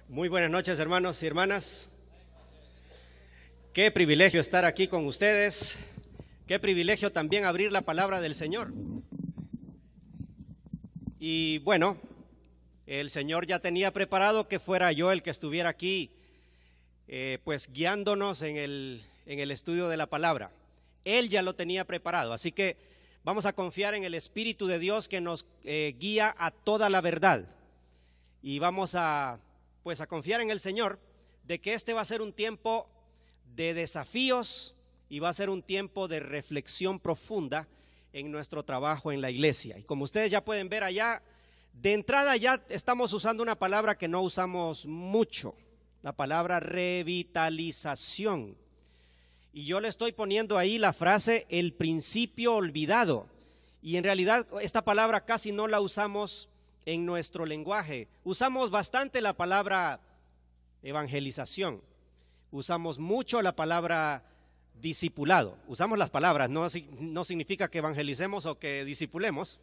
Muy buenas noches, hermanos y hermanas. Qué privilegio estar aquí con ustedes. Qué privilegio también abrir la palabra del Señor. Y bueno, el Señor ya tenía preparado que fuera yo el que estuviera aquí, pues guiándonos en el estudio de la palabra. Él ya lo tenía preparado, así que vamos a confiar en el Espíritu de Dios que nos guía a toda la verdad. Y vamos a confiar en el Señor de que este va a ser un tiempo de desafíos y va a ser un tiempo de reflexión profunda en nuestro trabajo en la iglesia. Y como ustedes ya pueden ver allá, de entrada ya estamos usando una palabra que no usamos mucho, la palabra revitalización. Y yo le estoy poniendo ahí la frase el principio olvidado. Y en realidad esta palabra casi no la usamos en nuestro lenguaje. Usamos bastante la palabra evangelización. Usamos mucho la palabra discipulado. Usamos las palabras, no significa que evangelicemos o que discipulemos,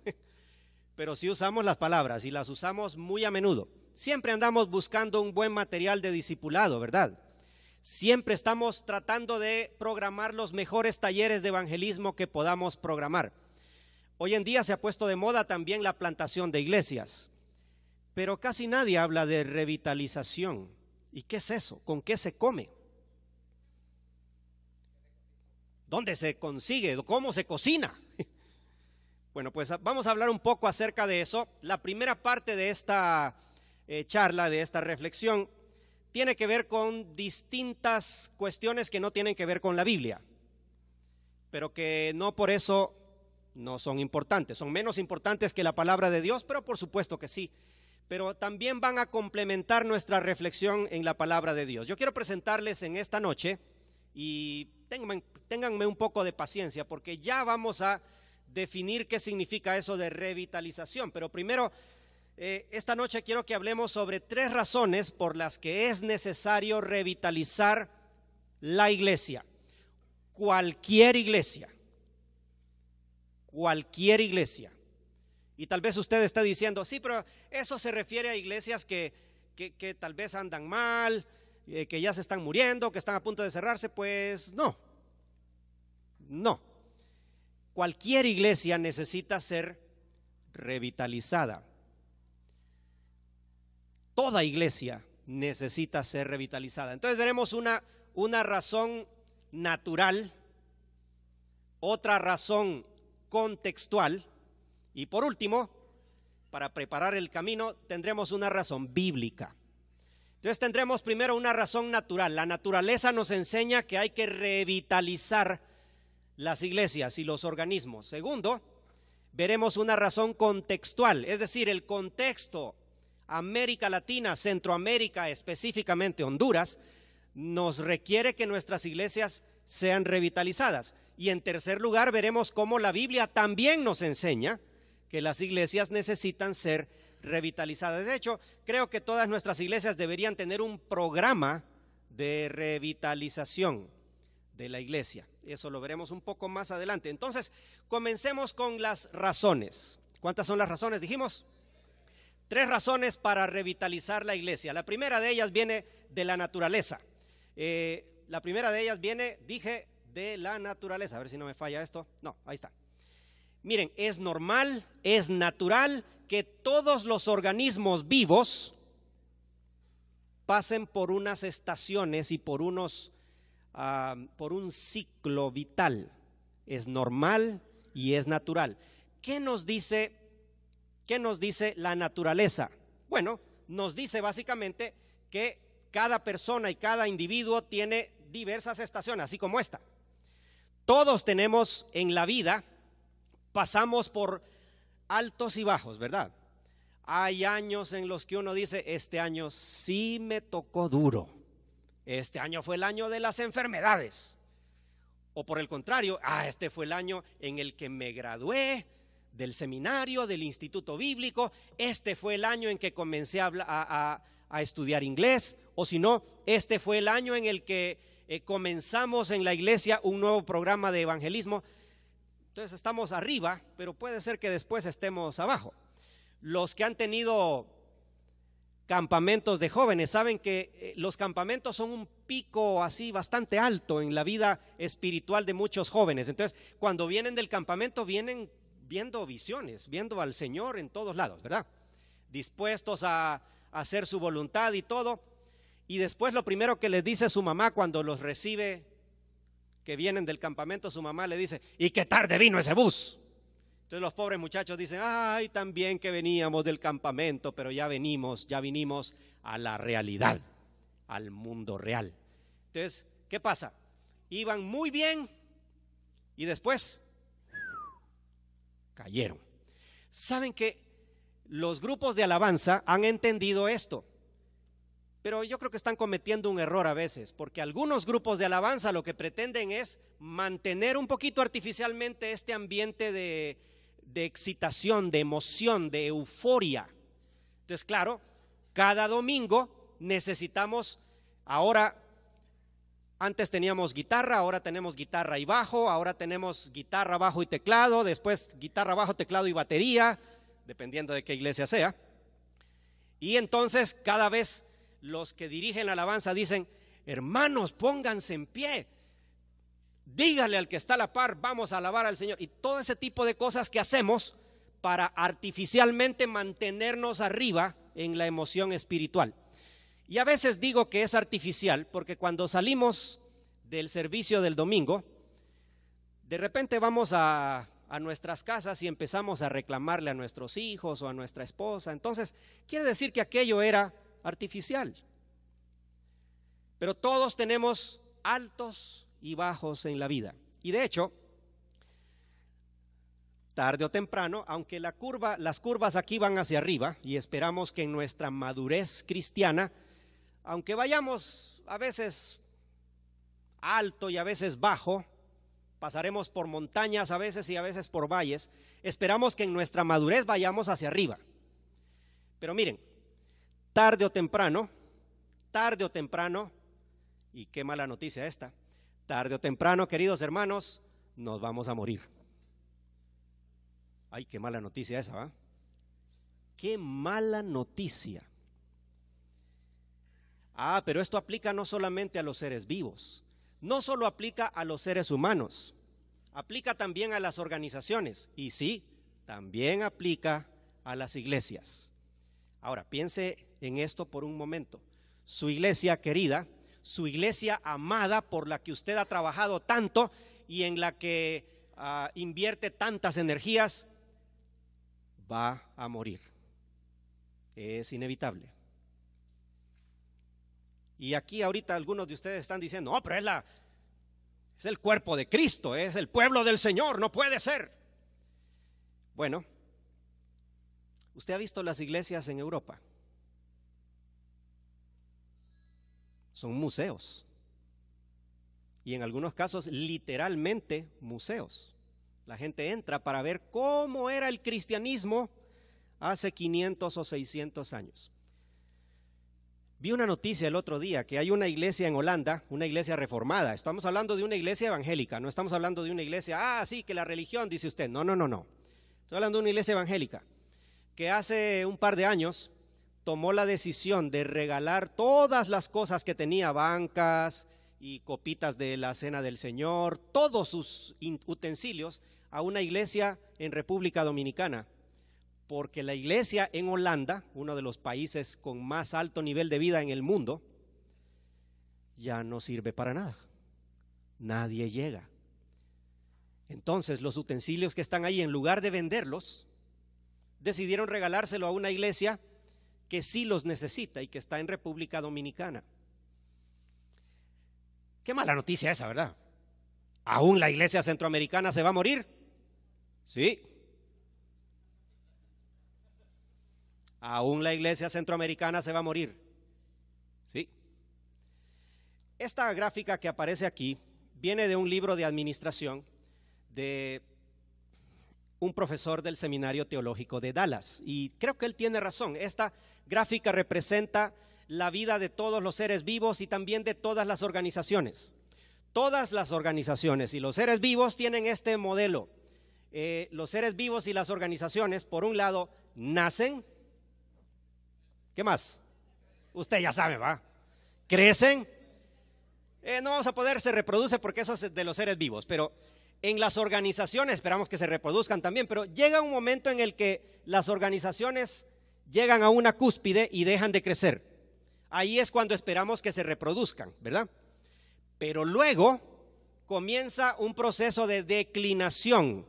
pero sí usamos las palabras y las usamos muy a menudo. Siempre andamos buscando un buen material de discipulado, ¿verdad? Siempre estamos tratando de programar los mejores talleres de evangelismo que podamos programar. Hoy en día se ha puesto de moda también la plantación de iglesias, pero casi nadie habla de revitalización. ¿Y qué es eso? ¿Con qué se come? ¿Dónde se consigue? ¿Cómo se cocina? Bueno, pues vamos a hablar un poco acerca de eso. La primera parte de esta charla, de esta reflexión, tiene que ver con distintas cuestiones que no tienen que ver con la Biblia, pero que no por eso no son importantes. Son menos importantes que la palabra de Dios, pero por supuesto que sí. Pero también van a complementar nuestra reflexión en la palabra de Dios. Yo quiero presentarles en esta noche, y ténganme un poco de paciencia, porque ya vamos a definir qué significa eso de revitalización. Pero primero, esta noche quiero que hablemos sobre 3 razones por las que es necesario revitalizar la iglesia. Cualquier iglesia. Cualquier iglesia. Y tal vez usted está diciendo, sí, pero eso se refiere a iglesias que tal vez andan mal, que ya se están muriendo, que están a punto de cerrarse. Pues no. Cualquier iglesia necesita ser revitalizada. Toda iglesia necesita ser revitalizada. Entonces veremos una razón natural, otra razón contextual, y por último, para preparar el camino, tendremos una razón bíblica. Entonces tendremos primero una razón natural. La naturaleza nos enseña que hay que revitalizar las iglesias y los organismos. Segundo, veremos una razón contextual, es decir, el contexto, América Latina, Centroamérica, específicamente Honduras, nos requiere que nuestras iglesias sean revitalizadas. Y en tercer lugar, veremos cómo la Biblia también nos enseña que las iglesias necesitan ser revitalizadas. De hecho, creo que todas nuestras iglesias deberían tener un programa de revitalización de la iglesia. Eso lo veremos un poco más adelante. Entonces, comencemos con las razones. ¿Cuántas son las razones? Dijimos 3 razones para revitalizar la iglesia. La primera de ellas viene de la naturaleza. La primera de ellas viene, dije, de la naturaleza. A ver si no me falla esto. No, ahí está. Miren, es normal, es natural que todos los organismos vivos pasen por unas estaciones y por un ciclo vital. Es normal y es natural. ¿Qué nos dice la naturaleza? Bueno, nos dice básicamente que cada persona y cada individuo tiene diversas estaciones, así como esta. Todos tenemos en la vida, pasamos por altos y bajos, ¿verdad? Hay años en los que uno dice, este año sí me tocó duro. Este año fue el año de las enfermedades. O por el contrario, este fue el año en el que me gradué del seminario, del instituto bíblico. Este fue el año en que comencé a estudiar inglés. O si no, este fue el año en el que comenzamos en la iglesia un nuevo programa de evangelismo. Entonces estamos arriba, pero puede ser que después estemos abajo. Los que han tenido campamentos de jóvenes. Saben que los campamentos son un pico así bastante alto en la vida espiritual de muchos jóvenes. Entonces, cuando vienen del campamento, vienen viendo visiones, viendo al Señor en todos lados, ¿verdad? Dispuestos a hacer su voluntad y todo. Y después lo primero que les dice su mamá cuando los recibe, que vienen del campamento, su mamá le dice: ¿y qué tarde vino ese bus? Entonces los pobres muchachos dicen: ay, también que veníamos del campamento, pero ya vinimos a la realidad, al mundo real. Entonces, ¿qué pasa? Iban muy bien y después cayeron. Saben que los grupos de alabanza han entendido esto, pero yo creo que están cometiendo un error a veces, porque algunos grupos de alabanza lo que pretenden es mantener un poquito artificialmente este ambiente de excitación, de emoción, de euforia. Entonces, claro, cada domingo necesitamos, ahora, antes teníamos guitarra, ahora tenemos guitarra y bajo, ahora tenemos guitarra, bajo y teclado, después guitarra, bajo, teclado y batería, dependiendo de qué iglesia sea. Y entonces cada vez los que dirigen la alabanza dicen: hermanos, pónganse en pie, dígale al que está a la par, vamos a alabar al Señor. Y todo ese tipo de cosas que hacemos para artificialmente mantenernos arriba en la emoción espiritual. Y a veces digo que es artificial porque cuando salimos del servicio del domingo, de repente vamos a nuestras casas y empezamos a reclamarle a nuestros hijos o a nuestra esposa. Entonces quiere decir que aquello era artificial. Pero todos tenemos altos y bajos en la vida. Y de hecho, tarde o temprano, aunque las curvas aquí van hacia arriba, y esperamos que en nuestra madurez cristiana, aunque vayamos a veces alto y a veces bajo, pasaremos por montañas a veces y a veces por valles, esperamos que en nuestra madurez vayamos hacia arriba. Pero miren, tarde o temprano, y qué mala noticia esta, tarde o temprano, queridos hermanos, nos vamos a morir. Ay, qué mala noticia esa, ¿va? Qué mala noticia. Pero esto aplica no solamente a los seres vivos, no solo aplica a los seres humanos, aplica también a las organizaciones y sí, también aplica a las iglesias. Ahora, piense en esto por un momento. Su iglesia querida, su iglesia amada por la que usted ha trabajado tanto y en la que invierte tantas energías, va a morir. Es inevitable. Y aquí ahorita algunos de ustedes están diciendo: no, pero es el cuerpo de Cristo, es el pueblo del Señor, no puede ser. Bueno, ¿usted ha visto las iglesias en Europa? Son museos. Y en algunos casos literalmente museos. La gente entra para ver cómo era el cristianismo hace 500 o 600 años. Vi una noticia el otro día que hay una iglesia en Holanda, una iglesia reformada. Estamos hablando de una iglesia evangélica, no estamos hablando de una iglesia, sí, que la religión, dice usted. No. Estoy hablando de una iglesia evangélica que hace un par de años tomó la decisión de regalar todas las cosas que tenía, bancas y copitas de la cena del Señor, todos sus utensilios, a una iglesia en República Dominicana. Porque la iglesia en Holanda, uno de los países con más alto nivel de vida en el mundo, ya no sirve para nada. Nadie llega. Entonces los utensilios que están ahí, en lugar de venderlos, decidieron regalárselo a una iglesia que sí los necesita y que está en República Dominicana. Qué mala noticia esa, ¿verdad? ¿Aún la iglesia centroamericana se va a morir? Sí. Aún la iglesia centroamericana se va a morir. Sí. Esta gráfica que aparece aquí viene de un libro de administración de un profesor del Seminario Teológico de Dallas. Y creo que él tiene razón. Esta gráfica representa la vida de todos los seres vivos y también de todas las organizaciones. Todas las organizaciones y los seres vivos tienen este modelo. Los seres vivos y las organizaciones, por un lado, nacen. ¿Qué más? Usted ya sabe, ¿va? Crecen. No vamos a poder, se reproduce porque eso es de los seres vivos, pero en las organizaciones esperamos que se reproduzcan también, pero llega un momento en el que las organizaciones llegan a una cúspide y dejan de crecer. Ahí es cuando esperamos que se reproduzcan, ¿verdad? Pero luego comienza un proceso de declinación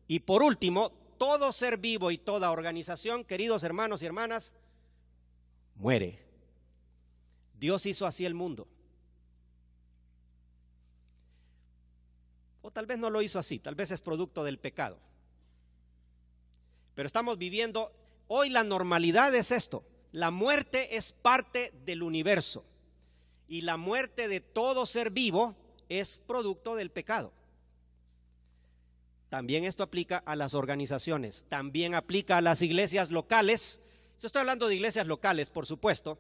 y por último, todo ser vivo y toda organización, queridos hermanos y hermanas, muere. Dios hizo así el mundo. O tal vez no lo hizo así, tal vez es producto del pecado. Pero estamos viviendo, hoy la normalidad es esto, la muerte es parte del universo y la muerte de todo ser vivo es producto del pecado. También esto aplica a las organizaciones, también aplica a las iglesias locales. Yo estoy hablando de iglesias locales, por supuesto,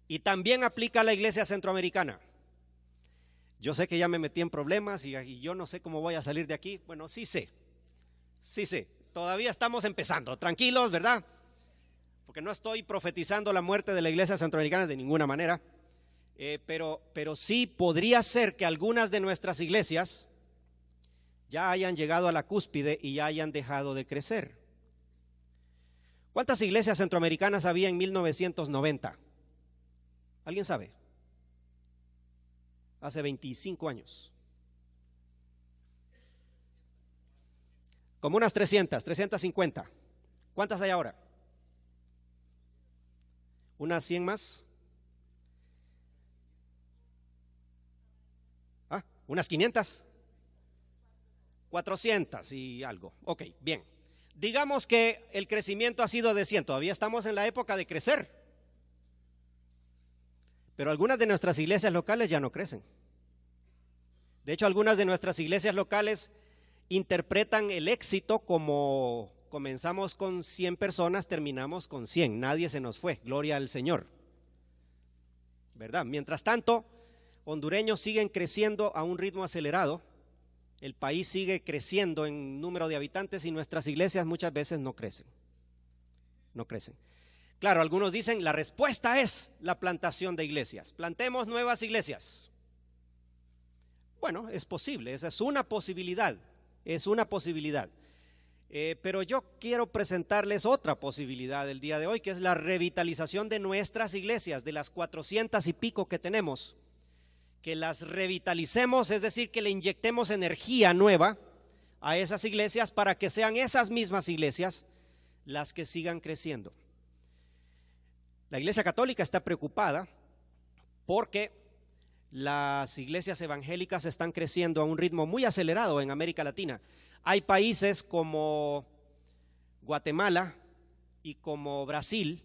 y también aplica a la iglesia centroamericana. Yo sé que ya me metí en problemas y yo no sé cómo voy a salir de aquí. Bueno, sí sé, todavía estamos empezando, tranquilos, ¿verdad? Porque no estoy profetizando la muerte de la iglesia centroamericana de ninguna manera, pero sí podría ser que algunas de nuestras iglesias ya hayan llegado a la cúspide y ya hayan dejado de crecer. ¿Cuántas iglesias centroamericanas había en 1990? ¿Alguien sabe? Hace 25 años. Como unas 300, 350. ¿Cuántas hay ahora? ¿Unas 100 más? ¿Unas 500? 400 y algo. Ok, bien. Digamos que el crecimiento ha sido de 100. Todavía estamos en la época de crecer. Pero algunas de nuestras iglesias locales ya no crecen. De hecho, algunas de nuestras iglesias locales interpretan el éxito como comenzamos con 100 personas, terminamos con 100. Nadie se nos fue, gloria al Señor. ¿Verdad? Mientras tanto, hondureños siguen creciendo a un ritmo acelerado. El país sigue creciendo en número de habitantes y nuestras iglesias muchas veces no crecen. No crecen. Claro, algunos dicen la respuesta es la plantación de iglesias. Plantemos nuevas iglesias. Bueno, es posible, esa es una posibilidad, pero yo quiero presentarles otra posibilidad el día de hoy, que es la revitalización de nuestras iglesias, de las 400 y pico que tenemos, que las revitalicemos, es decir, que le inyectemos energía nueva a esas iglesias para que sean esas mismas iglesias las que sigan creciendo. La Iglesia Católica está preocupada porque las iglesias evangélicas están creciendo a un ritmo muy acelerado en América Latina. Hay países como Guatemala y como Brasil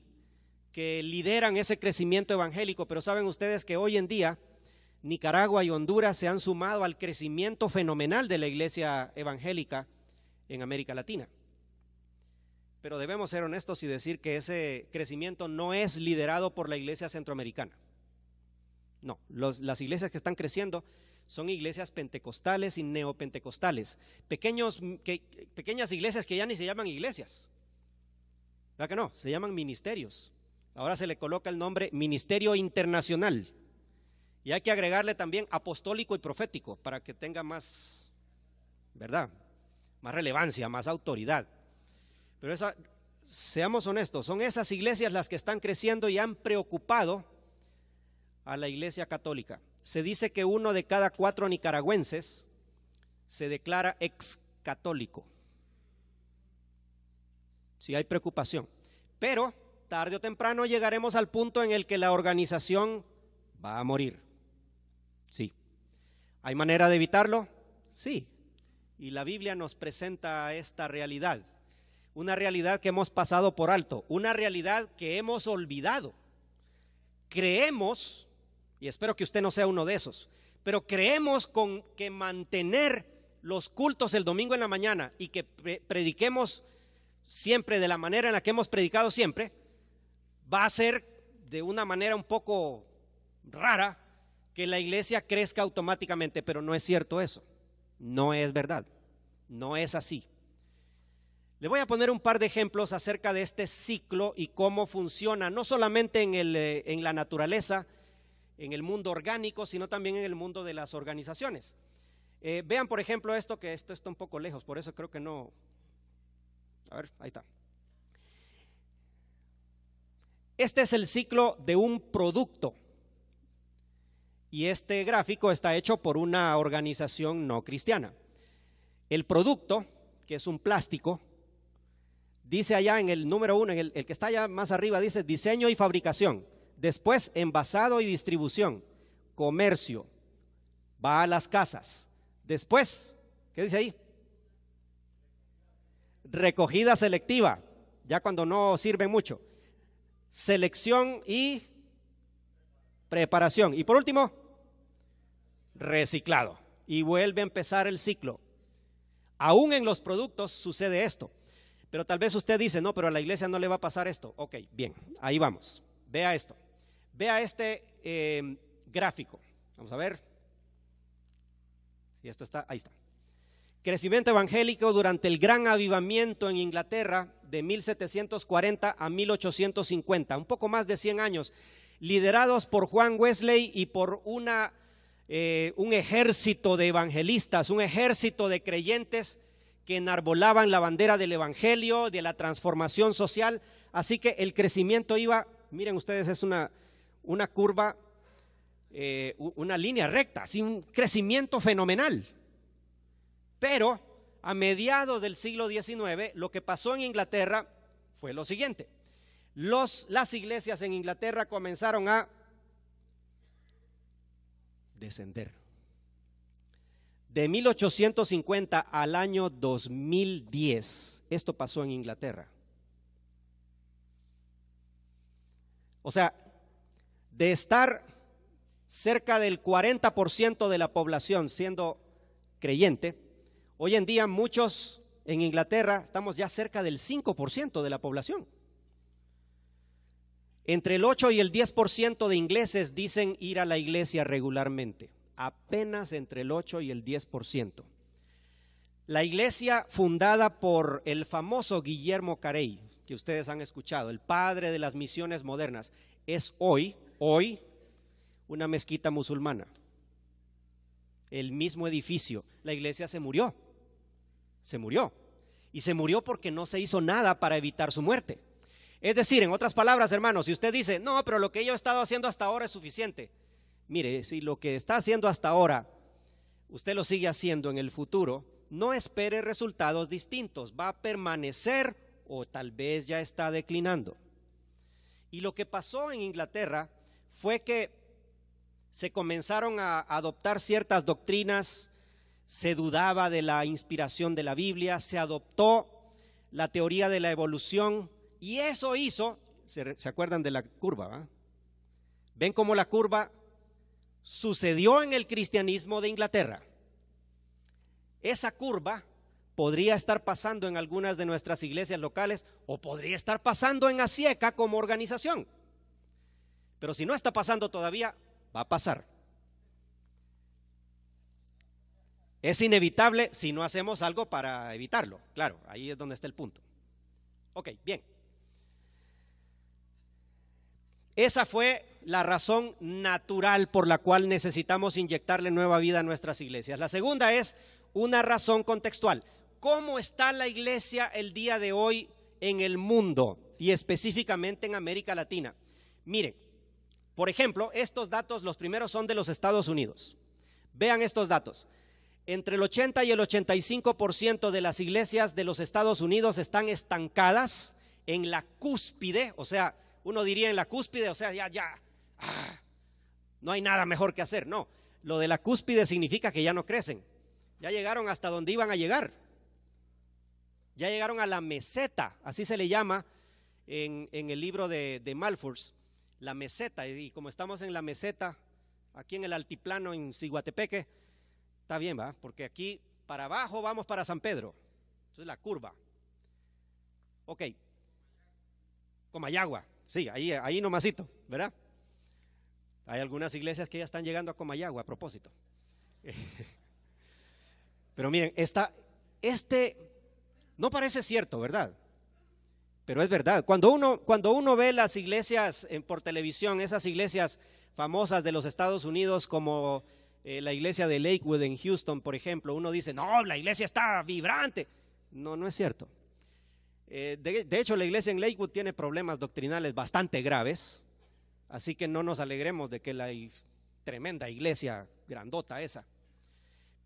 que lideran ese crecimiento evangélico, pero saben ustedes que hoy en día Nicaragua y Honduras se han sumado al crecimiento fenomenal de la iglesia evangélica en América Latina. Pero debemos ser honestos y decir que ese crecimiento no es liderado por la iglesia centroamericana. No, las iglesias que están creciendo son iglesias pentecostales y neopentecostales, pequeñas iglesias que ya ni se llaman iglesias. ¿Verdad que no? Se llaman ministerios. Ahora se le coloca el nombre Ministerio Internacional. Y hay que agregarle también apostólico y profético para que tenga más, ¿verdad? Más relevancia, más autoridad. Pero seamos honestos, son esas iglesias las que están creciendo y han preocupado a la iglesia católica. Se dice que 1 de cada 4 nicaragüenses se declara ex católico. Sí hay preocupación, pero tarde o temprano llegaremos al punto en el que la organización va a morir. Sí. ¿Hay manera de evitarlo? Sí. Y la Biblia nos presenta esta realidad. Una realidad que hemos pasado por alto, una realidad que hemos olvidado. Creemos, y espero que usted no sea uno de esos, pero creemos que mantener los cultos el domingo en la mañana y que prediquemos siempre de la manera en la que hemos predicado siempre, va a ser de una manera un poco rara que la iglesia crezca automáticamente, pero no es cierto eso, no es verdad, no es así. Le voy a poner un par de ejemplos acerca de este ciclo y cómo funciona, no solamente en la naturaleza, en el mundo orgánico, sino también en el mundo de las organizaciones. Vean, por ejemplo, que esto está un poco lejos, por eso creo que no. A ver, ahí está. Este es el ciclo de un producto. Y este gráfico está hecho por una organización no cristiana. El producto, que es un plástico, dice allá en el número 1, el que está allá más arriba, dice diseño y fabricación. Después envasado y distribución, comercio, va a las casas. Después, ¿qué dice ahí? Recogida selectiva, ya cuando no sirve mucho. Selección y preparación. Y por último, reciclado. Y vuelve a empezar el ciclo. Aún en los productos sucede esto. Pero tal vez usted dice, no, pero a la iglesia no le va a pasar esto. Ok, bien, ahí vamos. Vea esto. Vea este gráfico. Vamos a ver. Si esto está, ahí está. Crecimiento evangélico durante el gran avivamiento en Inglaterra de 1740 a 1850, un poco más de 100 años, liderados por Juan Wesley y por un ejército de evangelistas, un ejército de creyentes que enarbolaban la bandera del evangelio, de la transformación social. Así que el crecimiento iba, miren ustedes, es una curva, una línea recta, así un crecimiento fenomenal. Pero a mediados del siglo XIX, lo que pasó en Inglaterra fue lo siguiente. Las iglesias en Inglaterra comenzaron a descender. De 1850 al año 2010, esto pasó en Inglaterra. O sea, de estar cerca del 40% de la población siendo creyente, hoy en día muchos en Inglaterra estamos ya cerca del 5% de la población. Entre el 8 y el 10% de ingleses dicen ir a la iglesia regularmente. Apenas entre el 8 y el 10%. La iglesia fundada por el famoso Guillermo Carey, que ustedes han escuchado, el padre de las misiones modernas, es hoy una mezquita musulmana. El mismo edificio, la iglesia se murió. Y se murió porque no se hizo nada para evitar su muerte. Es decir, en otras palabras, hermanos, si usted dice, no, pero lo que yo he estado haciendo hasta ahora es suficiente. Mire, si lo que está haciendo hasta ahora, usted lo sigue haciendo en el futuro, no espere resultados distintos, va a permanecer o tal vez ya está declinando. Y lo que pasó en Inglaterra fue que se comenzaron a adoptar ciertas doctrinas, se dudaba de la inspiración de la Biblia, se adoptó la teoría de la evolución y eso hizo, ¿se acuerdan de la curva? ¿Va? ¿Ven cómo la curva sucedió en el cristianismo de Inglaterra? Esa curva podría estar pasando en algunas de nuestras iglesias locales o podría estar pasando en Asieca como organización. Pero si no está pasando todavía, va a pasar. Es inevitable si no hacemos algo para evitarlo. Claro, ahí es donde está el punto. Ok, bien. Esa fue la razón natural por la cual necesitamos inyectarle nueva vida a nuestras iglesias. La segunda es una razón contextual. ¿Cómo está la iglesia el día de hoy en el mundo y específicamente en América Latina? Miren, por ejemplo, estos datos, los primeros son de los Estados Unidos. Vean estos datos. Entre el 80 y el 85% de las iglesias de los Estados Unidos están estancadas en la cúspide, o sea, uno diría en la cúspide, o sea, no hay nada mejor que hacer. No, lo de la cúspide significa que ya no crecen, ya llegaron hasta donde iban a llegar, ya llegaron a la meseta, así se le llama en el libro de Malthus, la meseta, y como estamos en la meseta, aquí en el altiplano en Ciguatepeque, está bien, ¿va? Porque aquí para abajo vamos para San Pedro, entonces la curva. Ok, Comayagua. Sí, ahí nomasito, ¿verdad? Hay algunas iglesias que ya están llegando a Comayagua a propósito. Pero miren, este No parece cierto, ¿verdad? Pero es verdad. Cuando uno ve las iglesias por televisión, esas iglesias famosas de los Estados Unidos como la iglesia de Lakewood en Houston, por ejemplo, uno dice, no, la iglesia está vibrante. No, no es cierto. De hecho, la iglesia en Lakewood tiene problemas doctrinales bastante graves, así que no nos alegremos de que la tremenda iglesia grandota esa.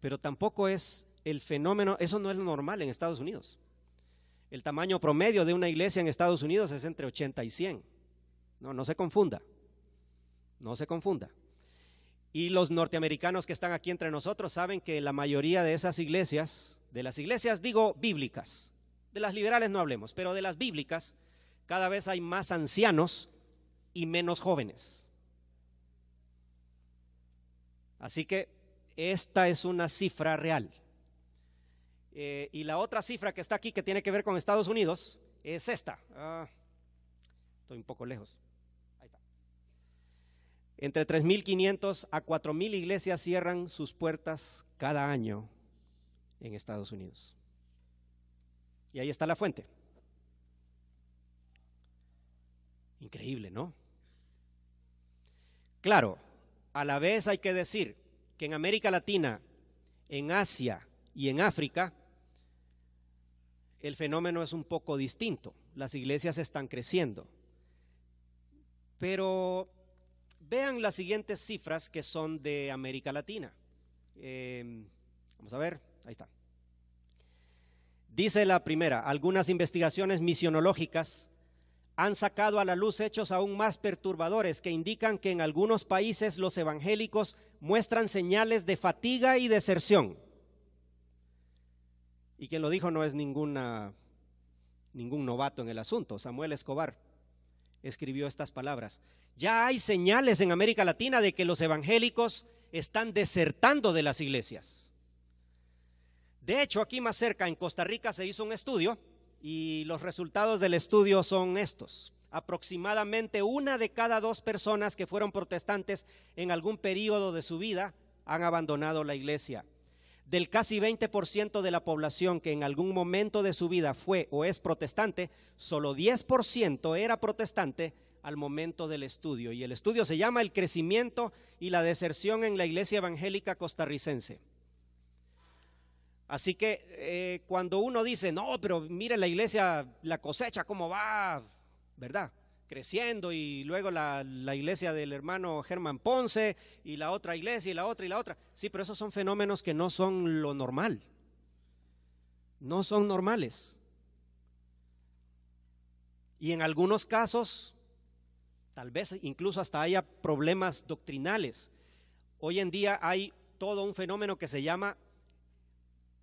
Pero tampoco es el fenómeno, eso no es lo normal en Estados Unidos. El tamaño promedio de una iglesia en Estados Unidos es entre 80 y 100. No se confunda. No se confunda. Y los norteamericanos que están aquí entre nosotros saben que la mayoría de esas iglesias, de las iglesias digo bíblicas, de las liberales no hablemos, pero de las bíblicas, cada vez hay más ancianos y menos jóvenes. Así que esta es una cifra real. Y la otra cifra que está aquí, que tiene que ver con Estados Unidos, es esta. Estoy un poco lejos. Ahí está. Entre 3.500 a 4.000 iglesias cierran sus puertas cada año en Estados Unidos. Y ahí está la fuente. Increíble, ¿no? Claro, a la vez hay que decir que en América Latina, en Asia y en África, el fenómeno es un poco distinto. Las iglesias están creciendo. Pero vean las siguientes cifras que son de América Latina. Vamos a ver, ahí está. Dice la primera, algunas investigaciones misionológicas han sacado a la luz hechos aún más perturbadores que indican que en algunos países los evangélicos muestran señales de fatiga y deserción. Y quien lo dijo no es ningún novato en el asunto. Samuel Escobar escribió estas palabras. Ya hay señales en América Latina de que los evangélicos están desertando de las iglesias. De hecho, aquí más cerca, en Costa Rica, se hizo un estudio y los resultados del estudio son estos. Aproximadamente 1 de cada 2 personas que fueron protestantes en algún periodo de su vida han abandonado la iglesia. Del casi 20% de la población que en algún momento de su vida fue o es protestante, solo 10% era protestante al momento del estudio. Y el estudio se llama El crecimiento y la deserción en la iglesia evangélica costarricense. Así que cuando uno dice, no, pero mire la iglesia, la cosecha, cómo va, ¿verdad? Creciendo, y luego la iglesia del hermano Germán Ponce y la otra iglesia y la otra y la otra. Sí, pero esos son fenómenos que no son lo normal. No son normales. Y en algunos casos, tal vez incluso hasta haya problemas doctrinales. Hoy en día hay todo un fenómeno que se llama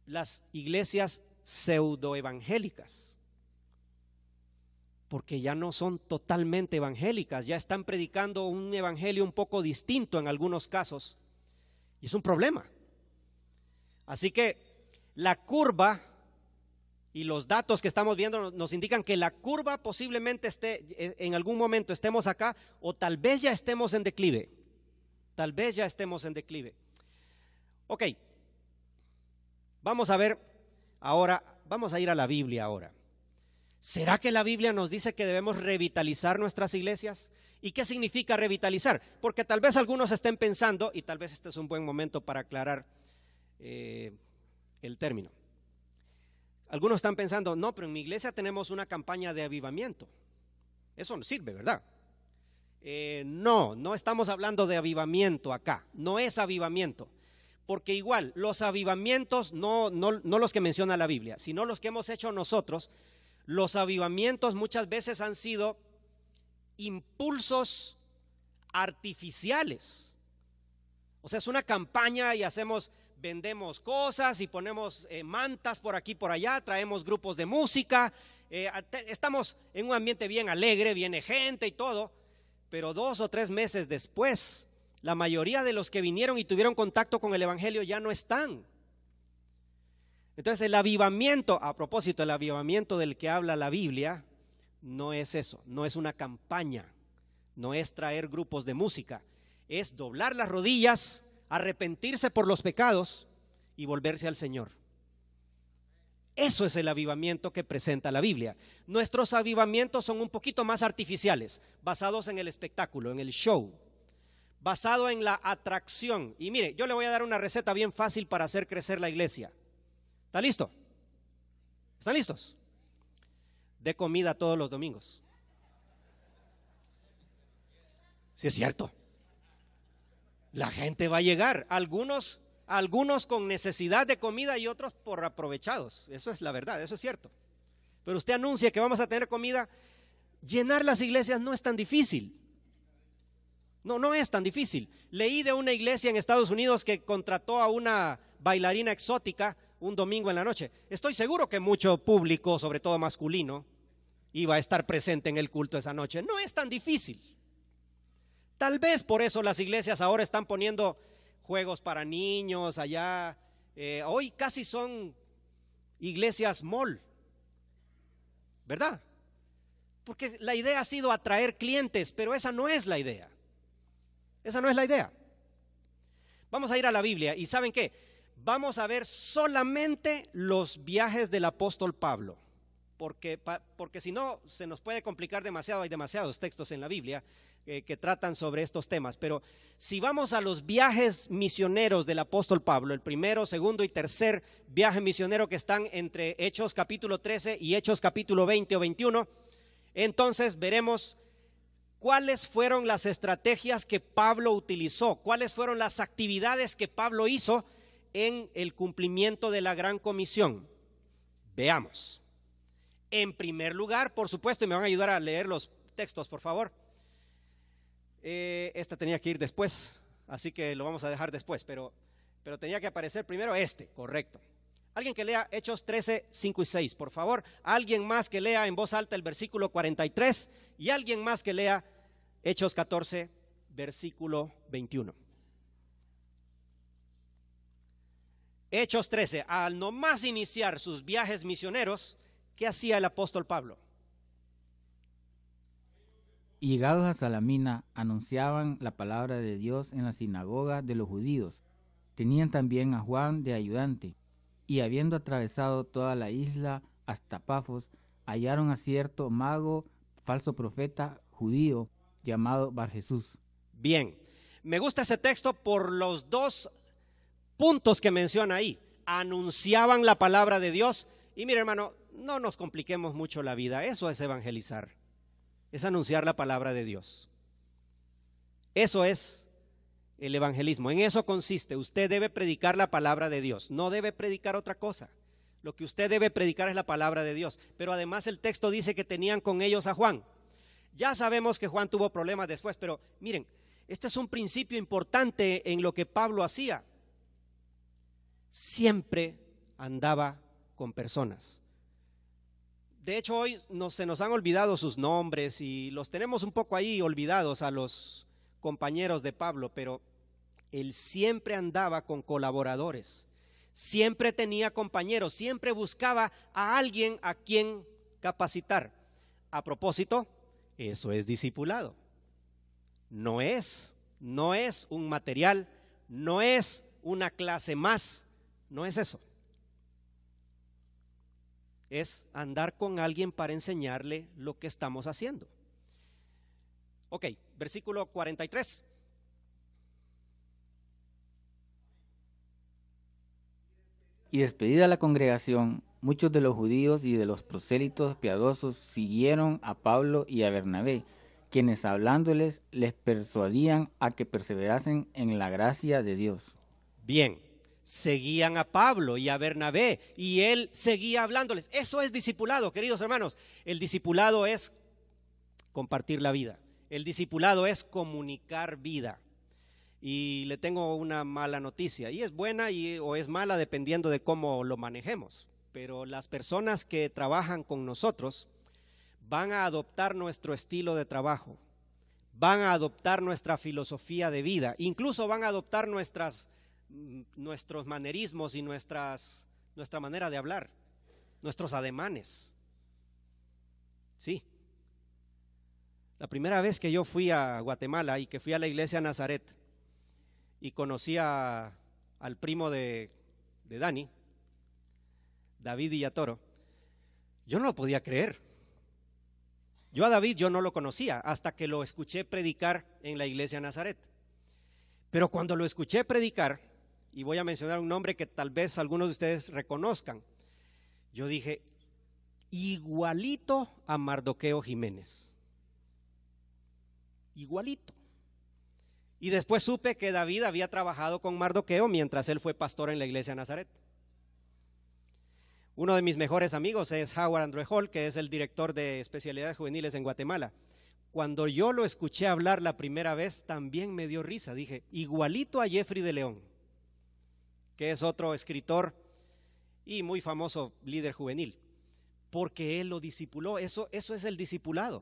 las iglesias pseudoevangélicas, porque ya no son totalmente evangélicas, ya están predicando un evangelio un poco distinto en algunos casos, y es un problema. Así que la curva y los datos que estamos viendo nos indican que la curva posiblemente esté, en algún momento estemos acá, o tal vez ya estemos en declive. Tal vez ya estemos en declive. Ok, vamos a ver ahora, vamos a ir a la Biblia ahora. ¿Será que la Biblia nos dice que debemos revitalizar nuestras iglesias? ¿Y qué significa revitalizar? Porque tal vez algunos estén pensando, y tal vez este es un buen momento para aclarar el término. Algunos están pensando, no, pero en mi iglesia tenemos una campaña de avivamiento. Eso no sirve, ¿verdad? No estamos hablando de avivamiento acá, no es avivamiento. Porque igual, los avivamientos, no los que menciona la Biblia, sino los que hemos hecho nosotros, los avivamientos muchas veces han sido impulsos artificiales. O sea, es una campaña y vendemos cosas y ponemos mantas por aquí por allá, traemos grupos de música, estamos en un ambiente bien alegre, viene gente y todo, pero 2 o 3 meses después, la mayoría de los que vinieron y tuvieron contacto con el evangelio ya no están. Entonces el avivamiento, a propósito, el avivamiento del que habla la Biblia no es eso, no es una campaña, no es traer grupos de música, es doblar las rodillas, arrepentirse por los pecados y volverse al Señor. Eso es el avivamiento que presenta la Biblia. Nuestros avivamientos son un poquito más artificiales, basados en el espectáculo, en el show, basado en la atracción. Y mire, yo le voy a dar una receta bien fácil para hacer crecer la iglesia. ¿Está listo? ¿Están listos? De comida todos los domingos. Sí, es cierto. La gente va a llegar, algunos con necesidad de comida y otros por aprovechados. Eso es la verdad, eso es cierto. Pero usted anuncia que vamos a tener comida. Llenar las iglesias no es tan difícil. No es tan difícil. Leí de una iglesia en Estados Unidos que contrató a una bailarina exótica un domingo en la noche. Estoy seguro que mucho público, sobre todo masculino, iba a estar presente en el culto esa noche. No es tan difícil. Tal vez por eso las iglesias ahora están poniendo juegos para niños allá. Hoy casi son iglesias mall, ¿verdad? Porque la idea ha sido atraer clientes, pero esa no es la idea. Esa no es la idea. Vamos a ir a la Biblia y ¿saben qué? Vamos a ver solamente los viajes del apóstol Pablo, porque si no se nos puede complicar demasiado. Hay demasiados textos en la Biblia que tratan sobre estos temas, pero si vamos a los viajes misioneros del apóstol Pablo, el primero, segundo y tercer viaje misionero que están entre Hechos capítulo 13 y Hechos capítulo 20 o 21, entonces veremos cuáles fueron las estrategias que Pablo utilizó, cuáles fueron las actividades que Pablo hizo en el cumplimiento de la gran comisión. Veamos. En primer lugar, por supuesto, y me van a ayudar a leer los textos, por favor. Esta tenía que ir después, así que lo vamos a dejar después, pero tenía que aparecer primero correcto. Alguien que lea Hechos 13, 5 y 6, por favor. Alguien más que lea en voz alta el versículo 43 y alguien más que lea Hechos 14, versículo 21. Hechos 13, al nomás iniciar sus viajes misioneros, ¿qué hacía el apóstol Pablo? Y llegados a Salamina, anunciaban la palabra de Dios en la sinagoga de los judíos. Tenían también a Juan de ayudante, y habiendo atravesado toda la isla hasta Pafos, hallaron a cierto mago, falso profeta judío, llamado Barjesús. Bien, me gusta ese texto por los dos puntos que menciona ahí. Anunciaban la palabra de Dios, y mire hermano, no nos compliquemos mucho la vida, eso es evangelizar. Es anunciar la palabra de Dios. Eso es el evangelismo. En eso consiste. Usted debe predicar la palabra de Dios. No debe predicar otra cosa. Lo que usted debe predicar es la palabra de Dios. Pero además el texto dice que tenían con ellos a Juan. Ya sabemos que Juan tuvo problemas después, pero miren, este es un principio importante en lo que Pablo hacía. Siempre andaba con personas. De hecho, hoy se nos han olvidado sus nombres y los tenemos un poco ahí olvidados a los compañeros de Pablo, pero él siempre andaba con colaboradores, siempre tenía compañeros, siempre buscaba a alguien a quien capacitar. A propósito, eso es discipulado. No es un material, no es una clase más, no es eso. Es andar con alguien para enseñarle lo que estamos haciendo. Ok, versículo 43. Y despedida la congregación, muchos de los judíos y de los prosélitos piadosos siguieron a Pablo y a Bernabé, quienes hablándoles les persuadían a que perseverasen en la gracia de Dios. Bien, seguían a Pablo y a Bernabé y él seguía hablándoles. Eso es discipulado, queridos hermanos. El discipulado es compartir la vida. El discipulado es comunicar vida. Y le tengo una mala noticia, y es buena o es mala dependiendo de cómo lo manejemos. Pero las personas que trabajan con nosotros van a adoptar nuestro estilo de trabajo, van a adoptar nuestra filosofía de vida, incluso van a adoptar nuestros manerismos y nuestra manera de hablar, nuestros ademanes. Sí. La primera vez que yo fui a Guatemala y que fui a la iglesia Nazaret y conocí al primo de Dani, David Villatoro, yo no lo podía creer. Yo a David yo no lo conocía hasta que lo escuché predicar en la iglesia Nazaret. Pero cuando lo escuché predicar, y voy a mencionar un nombre que tal vez algunos de ustedes reconozcan, yo dije, igualito a Mardoqueo Jiménez. Igualito. Y después supe que David había trabajado con Mardoqueo mientras él fue pastor en la iglesia Nazaret. Uno de mis mejores amigos es Howard Andrejol, que es el director de especialidades juveniles en Guatemala. Cuando yo lo escuché hablar la primera vez, también me dio risa. Dije, igualito a Jeffrey de León, que es otro escritor y muy famoso líder juvenil, porque él lo discipuló. Eso es el discipulado.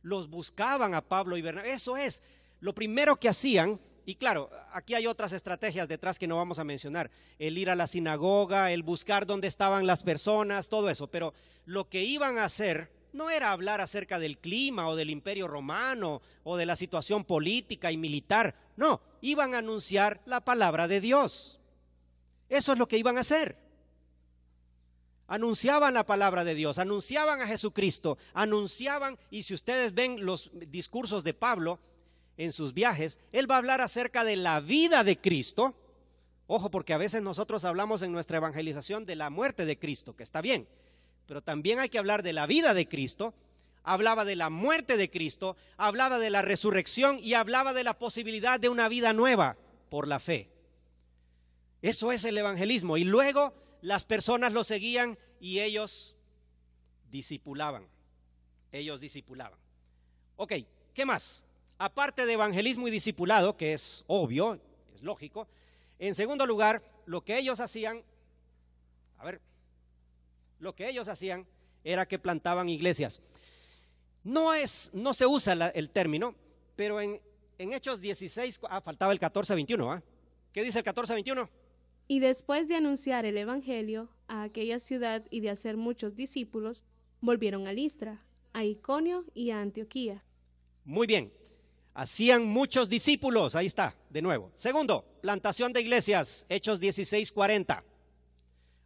Los buscaban a Pablo y Bernabé. Eso es lo primero que hacían. Y claro, aquí hay otras estrategias detrás que no vamos a mencionar, el ir a la sinagoga, el buscar dónde estaban las personas, todo eso, pero lo que iban a hacer no era hablar acerca del clima o del imperio romano o de la situación política y militar, no, iban a anunciar la palabra de Dios. Eso es lo que iban a hacer. Anunciaban la palabra de Dios, anunciaban a Jesucristo, anunciaban, y si ustedes ven los discursos de Pablo en sus viajes, él va a hablar acerca de la vida de Cristo. Ojo, porque a veces nosotros hablamos en nuestra evangelización de la muerte de Cristo, que está bien, pero también hay que hablar de la vida de Cristo. Hablaba de la muerte de Cristo, hablaba de la resurrección y hablaba de la posibilidad de una vida nueva por la fe. Eso es el evangelismo. Y luego las personas lo seguían y ellos discipulaban. Ok, ¿qué más? Aparte de evangelismo y discipulado, que es obvio, es lógico, en segundo lugar, lo que ellos hacían era que plantaban iglesias. No se usa el término, pero en Hechos 16, faltaba el 14:21, ¿qué dice el 14:21? Y después de anunciar el evangelio a aquella ciudad y de hacer muchos discípulos, volvieron a Listra, a Iconio y a Antioquía. Muy bien. Hacían muchos discípulos, ahí está, de nuevo. Segundo, plantación de iglesias, Hechos 16:40.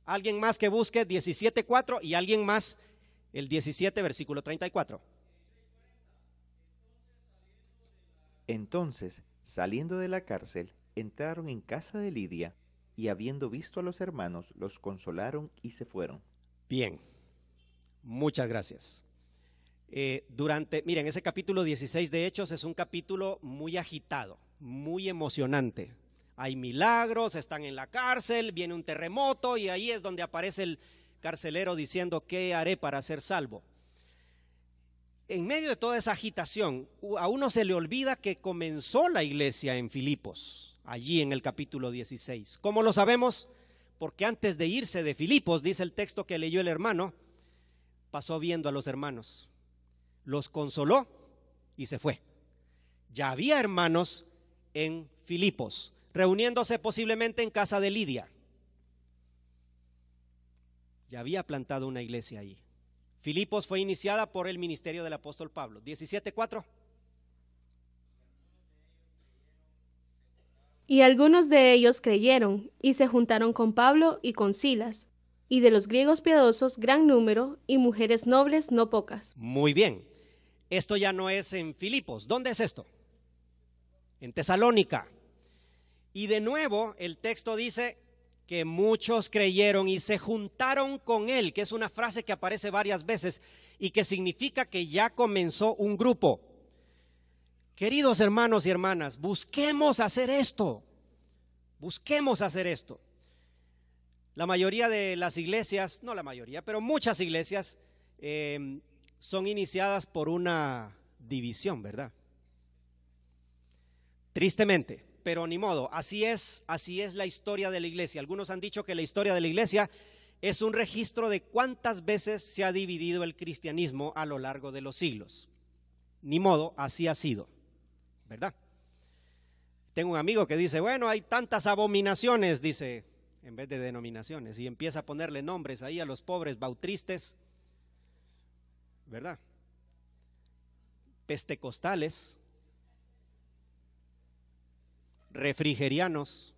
Alguien más que busque 17:4 y alguien más el 17, versículo 34. Entonces, saliendo de la cárcel, entraron en casa de Lidia y habiendo visto a los hermanos, los consolaron y se fueron. Bien, muchas gracias. Miren, ese capítulo 16 de Hechos es un capítulo muy agitado, muy emocionante. Hay milagros, están en la cárcel, viene un terremoto y ahí es donde aparece el carcelero diciendo, ¿qué haré para ser salvo? En medio de toda esa agitación, a uno se le olvida que comenzó la iglesia en Filipos, allí en el capítulo 16. ¿Cómo lo sabemos? Porque antes de irse de Filipos, dice el texto que leyó el hermano, pasó viendo a los hermanos. Los consoló y se fue. Ya había hermanos en Filipos, reuniéndose posiblemente en casa de Lidia. Ya había plantado una iglesia ahí. Filipos fue iniciada por el ministerio del apóstol Pablo. 17:4. Y algunos de ellos creyeron y se juntaron con Pablo y con Silas, y de los griegos piadosos gran número, y mujeres nobles no pocas. Muy bien. Esto ya no es en Filipos. ¿Dónde es esto? En Tesalónica. Y de nuevo el texto dice que muchos creyeron y se juntaron con él, que es una frase que aparece varias veces y que significa que ya comenzó un grupo. Queridos hermanos y hermanas, busquemos hacer esto. Busquemos hacer esto. La mayoría de las iglesias, no la mayoría, pero muchas iglesias son iniciadas por una división, ¿verdad? Tristemente, pero ni modo, así es la historia de la iglesia. Algunos han dicho que la historia de la iglesia es un registro de cuántas veces se ha dividido el cristianismo a lo largo de los siglos. Ni modo, así ha sido, ¿verdad? Tengo un amigo que dice, bueno, hay tantas abominaciones, dice, en vez de denominaciones, y empieza a ponerle nombres ahí a los pobres bautristes, ¿verdad? Pentecostales, refrigerianos,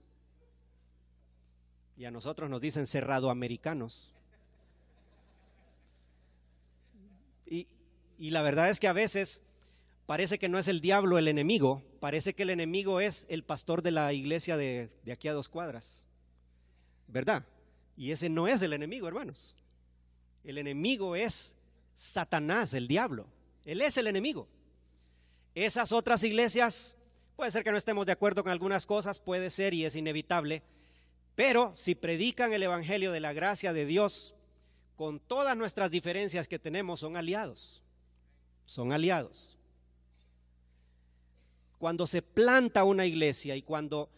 y a nosotros nos dicen cerradoamericanos. Y la verdad es que a veces parece que no es el diablo el enemigo, parece que el enemigo es el pastor de la iglesia de aquí a 2 cuadras, ¿verdad? Y ese no es el enemigo, hermanos. El enemigo es Satanás, el diablo. Él es el enemigo. Esas otras iglesias, puede ser que no estemos de acuerdo con algunas cosas, puede ser y es inevitable, pero si predican el evangelio de la gracia de Dios, con todas nuestras diferencias que tenemos, son aliados. Son aliados. Cuando se planta una iglesia y cuando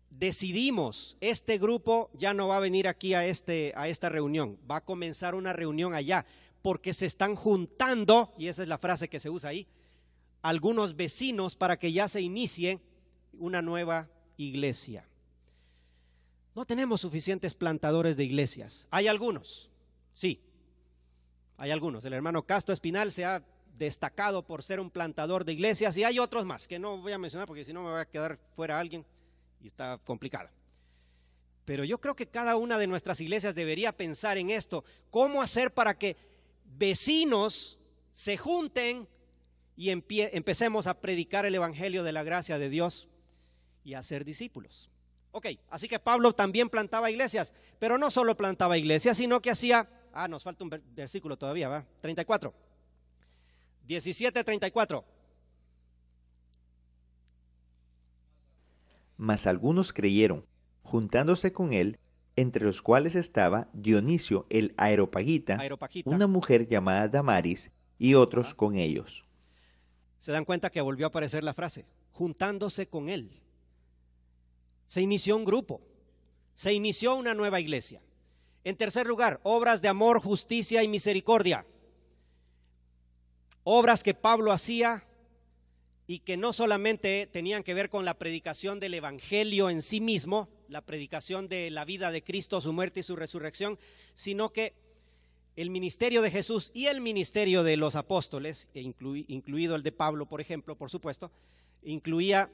decidimos, este grupo ya no va a venir aquí a esta reunión, va a comenzar una reunión allá, porque se están juntando, y esa es la frase que se usa ahí, algunos vecinos para que ya se inicie una nueva iglesia. No tenemos suficientes plantadores de iglesias. Hay algunos, sí, hay algunos. El hermano Castro Espinal se ha destacado por ser un plantador de iglesias y hay otros más que no voy a mencionar porque si no me va a quedar fuera alguien y está complicado. Pero yo creo que cada una de nuestras iglesias debería pensar en esto, cómo hacer para que vecinos se junten y empecemos a predicar el evangelio de la gracia de Dios y a ser discípulos. Ok, así que Pablo también plantaba iglesias, pero no solo plantaba iglesias, sino que hacía, nos falta un versículo todavía, ¿va? 34, 17:34. Mas algunos creyeron, juntándose con él, entre los cuales estaba Dionisio el Areopagita, una mujer llamada Damaris, y otros con ellos. Se dan cuenta que volvió a aparecer la frase, juntándose con él. Se inició un grupo, se inició una nueva iglesia. En tercer lugar, obras de amor, justicia y misericordia. Obras que Pablo hacía y que no solamente tenían que ver con la predicación del evangelio en sí mismo, la predicación de la vida de Cristo, su muerte y su resurrección, sino que el ministerio de Jesús y el ministerio de los apóstoles, incluido el de Pablo, por ejemplo, por supuesto, incluía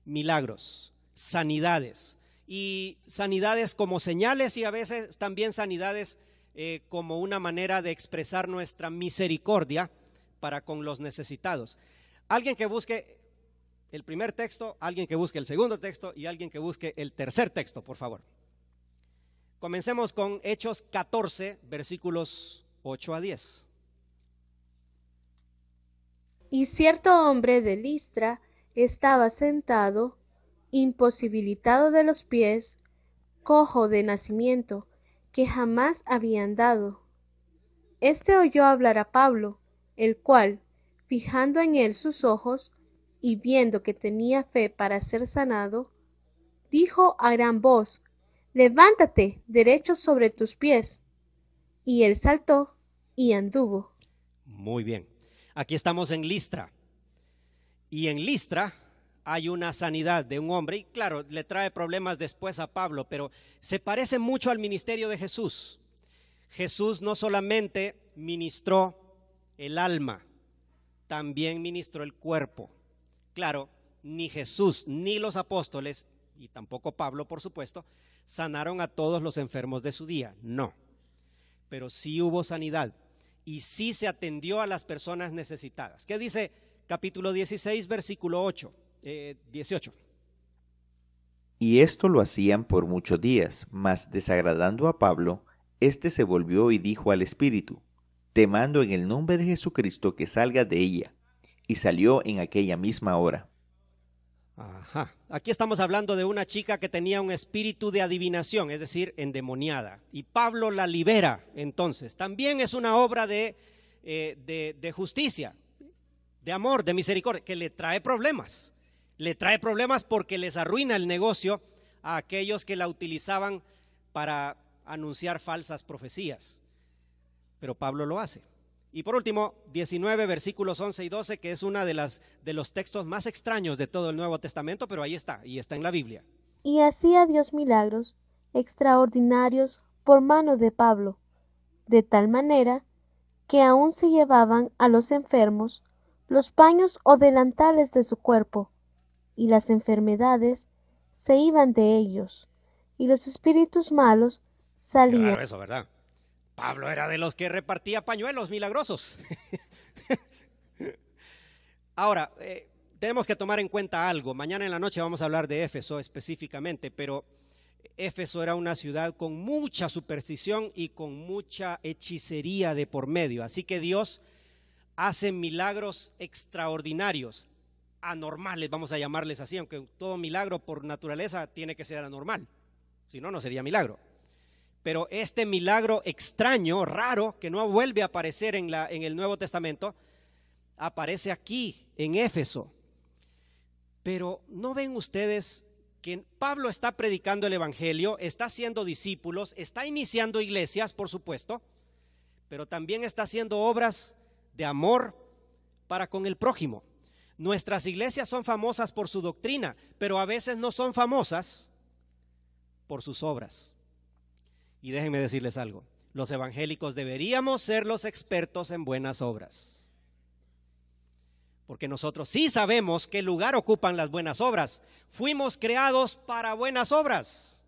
milagros, sanidades, y sanidades como señales y a veces también sanidades como una manera de expresar nuestra misericordia para con los necesitados. Alguien que busque el primer texto, alguien que busque el segundo texto y alguien que busque el tercer texto, por favor. Comencemos con Hechos 14, versículos 8 a 10. Y cierto hombre de Listra estaba sentado, imposibilitado de los pies, cojo de nacimiento, que jamás había andado. Este oyó hablar a Pablo, el cual, fijando en él sus ojos, y viendo que tenía fe para ser sanado, dijo a gran voz: levántate derecho sobre tus pies. Y él saltó y anduvo. Muy bien, aquí estamos en Listra, y en Listra hay una sanidad de un hombre, y claro, le trae problemas después a Pablo, pero se parece mucho al ministerio de Jesús. Jesús no solamente ministró el alma, también ministró el cuerpo. Claro, ni Jesús ni los apóstoles, y tampoco Pablo, por supuesto, sanaron a todos los enfermos de su día, no. Pero sí hubo sanidad y sí se atendió a las personas necesitadas. ¿Qué dice capítulo 16, versículo 18? Y esto lo hacían por muchos días, mas desagradando a Pablo, éste se volvió y dijo al espíritu: te mando en el nombre de Jesucristo que salga de ella. Y salió en aquella misma hora. Ajá. Aquí estamos hablando de una chica que tenía un espíritu de adivinación, es decir, endemoniada. Y Pablo la libera entonces. También es una obra de justicia, de amor, de misericordia, que le trae problemas. Le trae problemas porque les arruina el negocio a aquellos que la utilizaban para anunciar falsas profecías. Pero Pablo lo hace. Y por último, 19 versículos 11 y 12, que es una de los textos más extraños de todo el Nuevo Testamento, pero ahí está, y está en la Biblia. Y hacía Dios milagros extraordinarios por mano de Pablo, de tal manera que aún se llevaban a los enfermos los paños o delantales de su cuerpo, y las enfermedades se iban de ellos, y los espíritus malos salían. Qué raro eso, ¿verdad? Pablo era de los que repartía pañuelos milagrosos. Ahora, tenemos que tomar en cuenta algo. Mañana en la noche vamos a hablar de Éfeso específicamente, pero Éfeso era una ciudad con mucha superstición y con mucha hechicería de por medio. Así que Dios hace milagros extraordinarios, anormales, vamos a llamarles así, aunque todo milagro por naturaleza tiene que ser anormal, si no, no sería milagro. Pero este milagro extraño, raro, que no vuelve a aparecer en el Nuevo Testamento, aparece aquí en Éfeso. Pero ¿no ven ustedes que Pablo está predicando el evangelio, está haciendo discípulos, está iniciando iglesias, por supuesto, pero también está haciendo obras de amor para con el prójimo? Nuestras iglesias son famosas por su doctrina, pero a veces no son famosas por sus obras. Y déjenme decirles algo, los evangélicos deberíamos ser los expertos en buenas obras, porque nosotros sí sabemos qué lugar ocupan las buenas obras. Fuimos creados para buenas obras,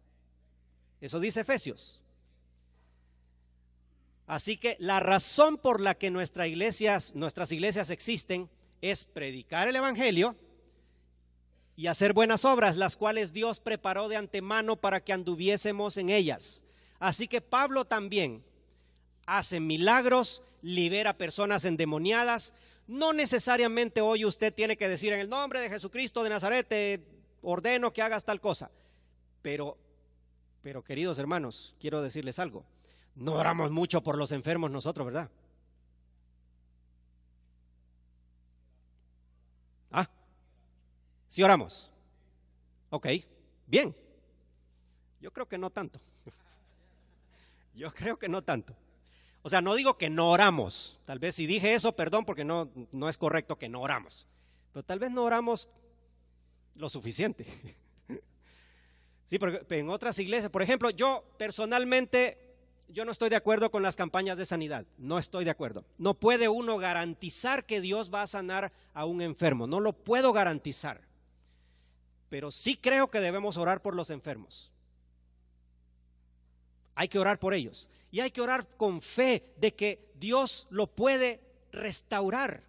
eso dice Efesios. Así que la razón por la que nuestras iglesias existen es predicar el evangelio y hacer buenas obras, las cuales Dios preparó de antemano para que anduviésemos en ellas. Así que Pablo también hace milagros, libera personas endemoniadas. No necesariamente hoy usted tiene que decir: en el nombre de Jesucristo de Nazaret te ordeno que hagas tal cosa. Pero queridos hermanos, quiero decirles algo. No oramos mucho por los enfermos nosotros, ¿verdad? ¿Sí oramos? Ok, bien. Yo creo que no tanto. Yo creo que no tanto. O sea, no digo que no oramos. Tal vez si dije eso, perdón, porque no es correcto que no oramos. Pero tal vez no oramos lo suficiente. Sí, porque en otras iglesias, por ejemplo, yo personalmente, yo no estoy de acuerdo con las campañas de sanidad. No estoy de acuerdo. No puede uno garantizar que Dios va a sanar a un enfermo. No lo puedo garantizar. Pero sí creo que debemos orar por los enfermos. Hay que orar por ellos y hay que orar con fe de que Dios lo puede restaurar.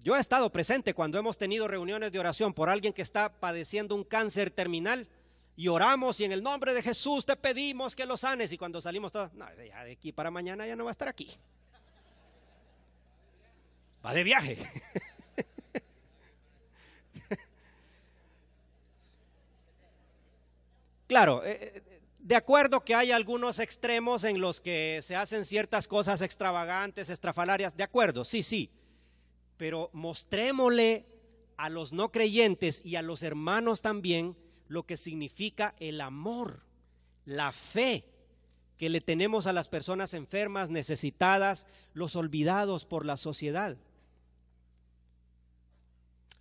Yo he estado presente cuando hemos tenido reuniones de oración por alguien que está padeciendo un cáncer terminal y oramos y en el nombre de Jesús te pedimos que lo sanes, y cuando salimos todos, no, ya de aquí para mañana ya no va a estar aquí, va de viaje. Claro, de acuerdo que hay algunos extremos en los que se hacen ciertas cosas extravagantes, estrafalarias, de acuerdo, sí, pero mostrémosle a los no creyentes y a los hermanos también lo que significa el amor, la fe que le tenemos a las personas enfermas, necesitadas, los olvidados por la sociedad.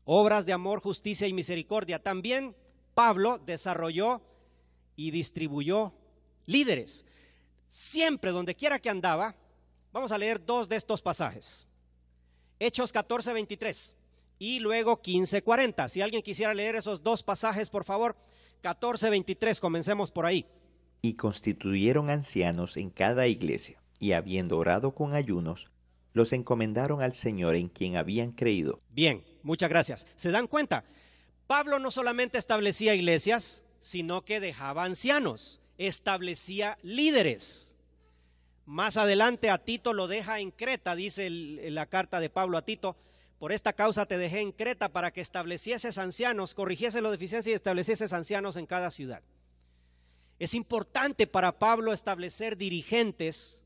Obras de amor, justicia y misericordia. También Pablo desarrolló y distribuyó líderes. Siempre, donde quiera que andaba, vamos a leer dos de estos pasajes. Hechos 14:23 y luego 15:40. Si alguien quisiera leer esos dos pasajes, por favor. 14:23, comencemos por ahí. Y constituyeron ancianos en cada iglesia, y habiendo orado con ayunos, los encomendaron al Señor en quien habían creído. Bien, muchas gracias. ¿Se dan cuenta? Pablo no solamente establecía iglesias, sino que dejaba ancianos, establecía líderes. Más adelante a Tito lo deja en Creta, dice la carta de Pablo a Tito: por esta causa te dejé en Creta para que establecieses ancianos, corrigiese la deficiencia y establecieses ancianos en cada ciudad. Es importante para Pablo establecer dirigentes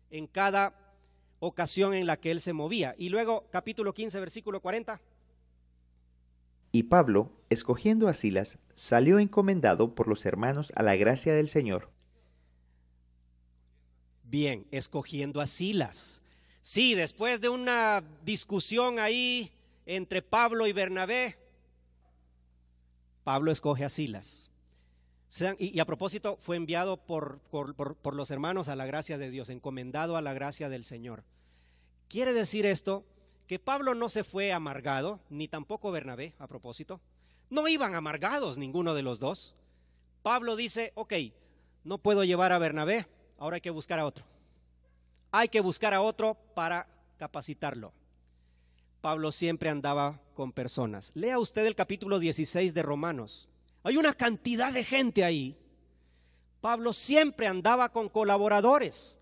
en cada ocasión en la que él se movía. Y luego capítulo 15, versículo 40. Y Pablo, escogiendo a Silas, salió encomendado por los hermanos a la gracia del Señor. Bien, escogiendo a Silas. Sí, después de una discusión ahí entre Pablo y Bernabé, Pablo escoge a Silas. Y a propósito, fue enviado por los hermanos a la gracia de Dios, encomendado a la gracia del Señor. Quiere decir esto que Pablo no se fue amargado, ni tampoco Bernabé, a propósito. No iban amargados ninguno de los dos. Pablo dice: ok, no puedo llevar a Bernabé, ahora hay que buscar a otro. Hay que buscar a otro para capacitarlo. Pablo siempre andaba con personas. Lea usted el capítulo 16 de Romanos. Hay una cantidad de gente ahí. Pablo siempre andaba con colaboradores,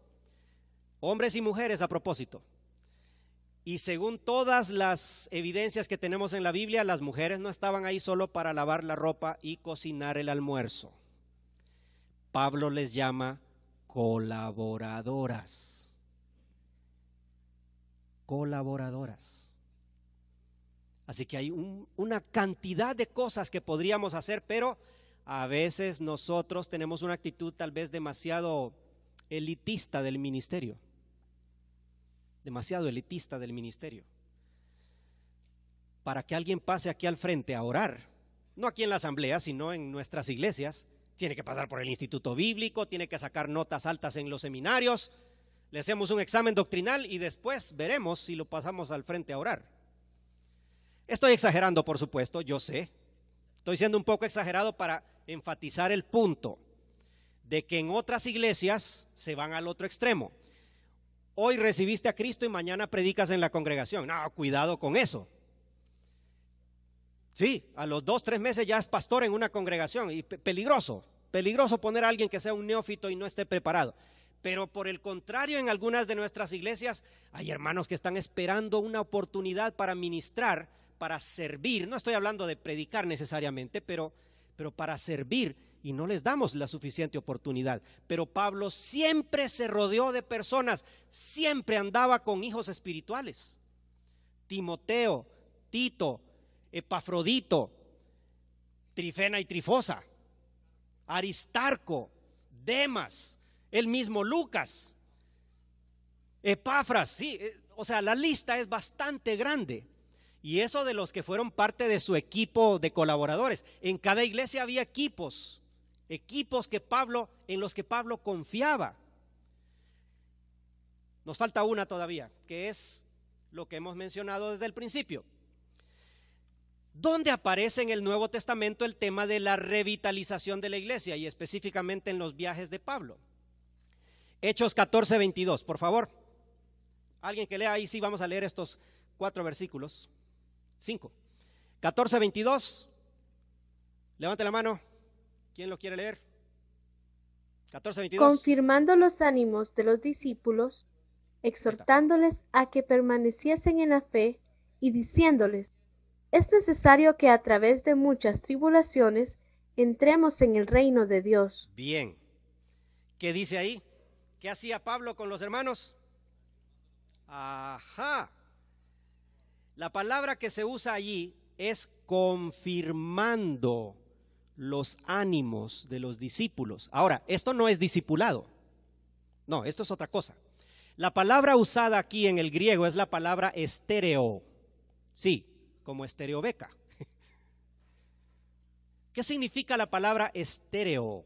hombres y mujeres a propósito. Y según todas las evidencias que tenemos en la Biblia, las mujeres no estaban ahí solo para lavar la ropa y cocinar el almuerzo. Pablo les llama colaboradoras. Colaboradoras. Así que hay una cantidad de cosas que podríamos hacer, pero a veces nosotros tenemos una actitud tal vez demasiado elitista del ministerio. Demasiado elitista del ministerio. Para que alguien pase aquí al frente a orar, no aquí en la asamblea, sino en nuestras iglesias, tiene que pasar por el instituto bíblico, tiene que sacar notas altas en los seminarios, le hacemos un examen doctrinal y después veremos si lo pasamos al frente a orar. Estoy exagerando, por supuesto, yo sé. Estoy siendo un poco exagerado para enfatizar el punto de que en otras iglesias se van al otro extremo. Hoy recibiste a Cristo y mañana predicas en la congregación. No, cuidado con eso. Sí, a los 2-3 meses ya es pastor en una congregación y peligroso poner a alguien que sea un neófito y no esté preparado. Pero por el contrario, en algunas de nuestras iglesias hay hermanos que están esperando una oportunidad para ministrar, para servir. No estoy hablando de predicar necesariamente, pero para servir, y no les damos la suficiente oportunidad. Pero Pablo siempre se rodeó de personas, siempre andaba con hijos espirituales. Timoteo, Tito, Epafrodito, Trifena y Trifosa, Aristarco, Demas, el mismo Lucas, Epafras, sí, o sea, la lista es bastante grande. Y eso de los que fueron parte de su equipo de colaboradores. En cada iglesia había equipos en los que Pablo confiaba. Nos falta una todavía, que es lo que hemos mencionado desde el principio. ¿Dónde aparece en el Nuevo Testamento el tema de la revitalización de la iglesia y específicamente en los viajes de Pablo? Hechos 14:22, por favor. Alguien que lea ahí, sí, vamos a leer estos 4 versículos. 5. 14:22. Levante la mano. ¿Quién lo quiere leer? 14:22. Confirmando los ánimos de los discípulos, exhortándoles a que permaneciesen en la fe y diciéndoles: es necesario que a través de muchas tribulaciones entremos en el reino de Dios. Bien. ¿Qué dice ahí? ¿Qué hacía Pablo con los hermanos? Ajá. La palabra que se usa allí es confirmando los ánimos de los discípulos. Ahora, esto no es discipulado. No, esto es otra cosa. La palabra usada aquí en el griego es la palabra estéreo. Sí, como estereobeca. ¿Qué significa la palabra estéreo?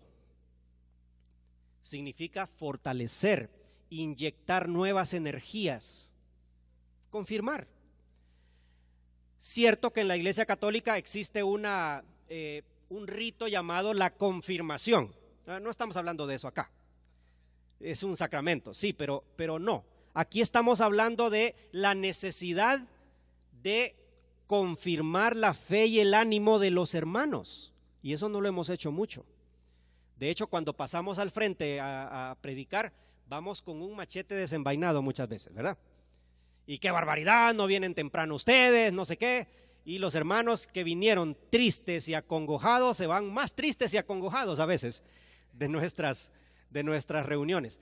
Significa fortalecer, inyectar nuevas energías, confirmar. Cierto que en la Iglesia Católica existe un rito llamado la confirmación. No estamos hablando de eso acá. Es un sacramento, sí, pero no. Aquí estamos hablando de la necesidad de confirmar la fe y el ánimo de los hermanos. Y eso no lo hemos hecho mucho. De hecho, cuando pasamos al frente a predicar, vamos con un machete desenvainado muchas veces, ¿verdad? Y qué barbaridad, no vienen temprano ustedes, no sé qué. Y los hermanos que vinieron tristes y acongojados se van más tristes y acongojados a veces de nuestras reuniones.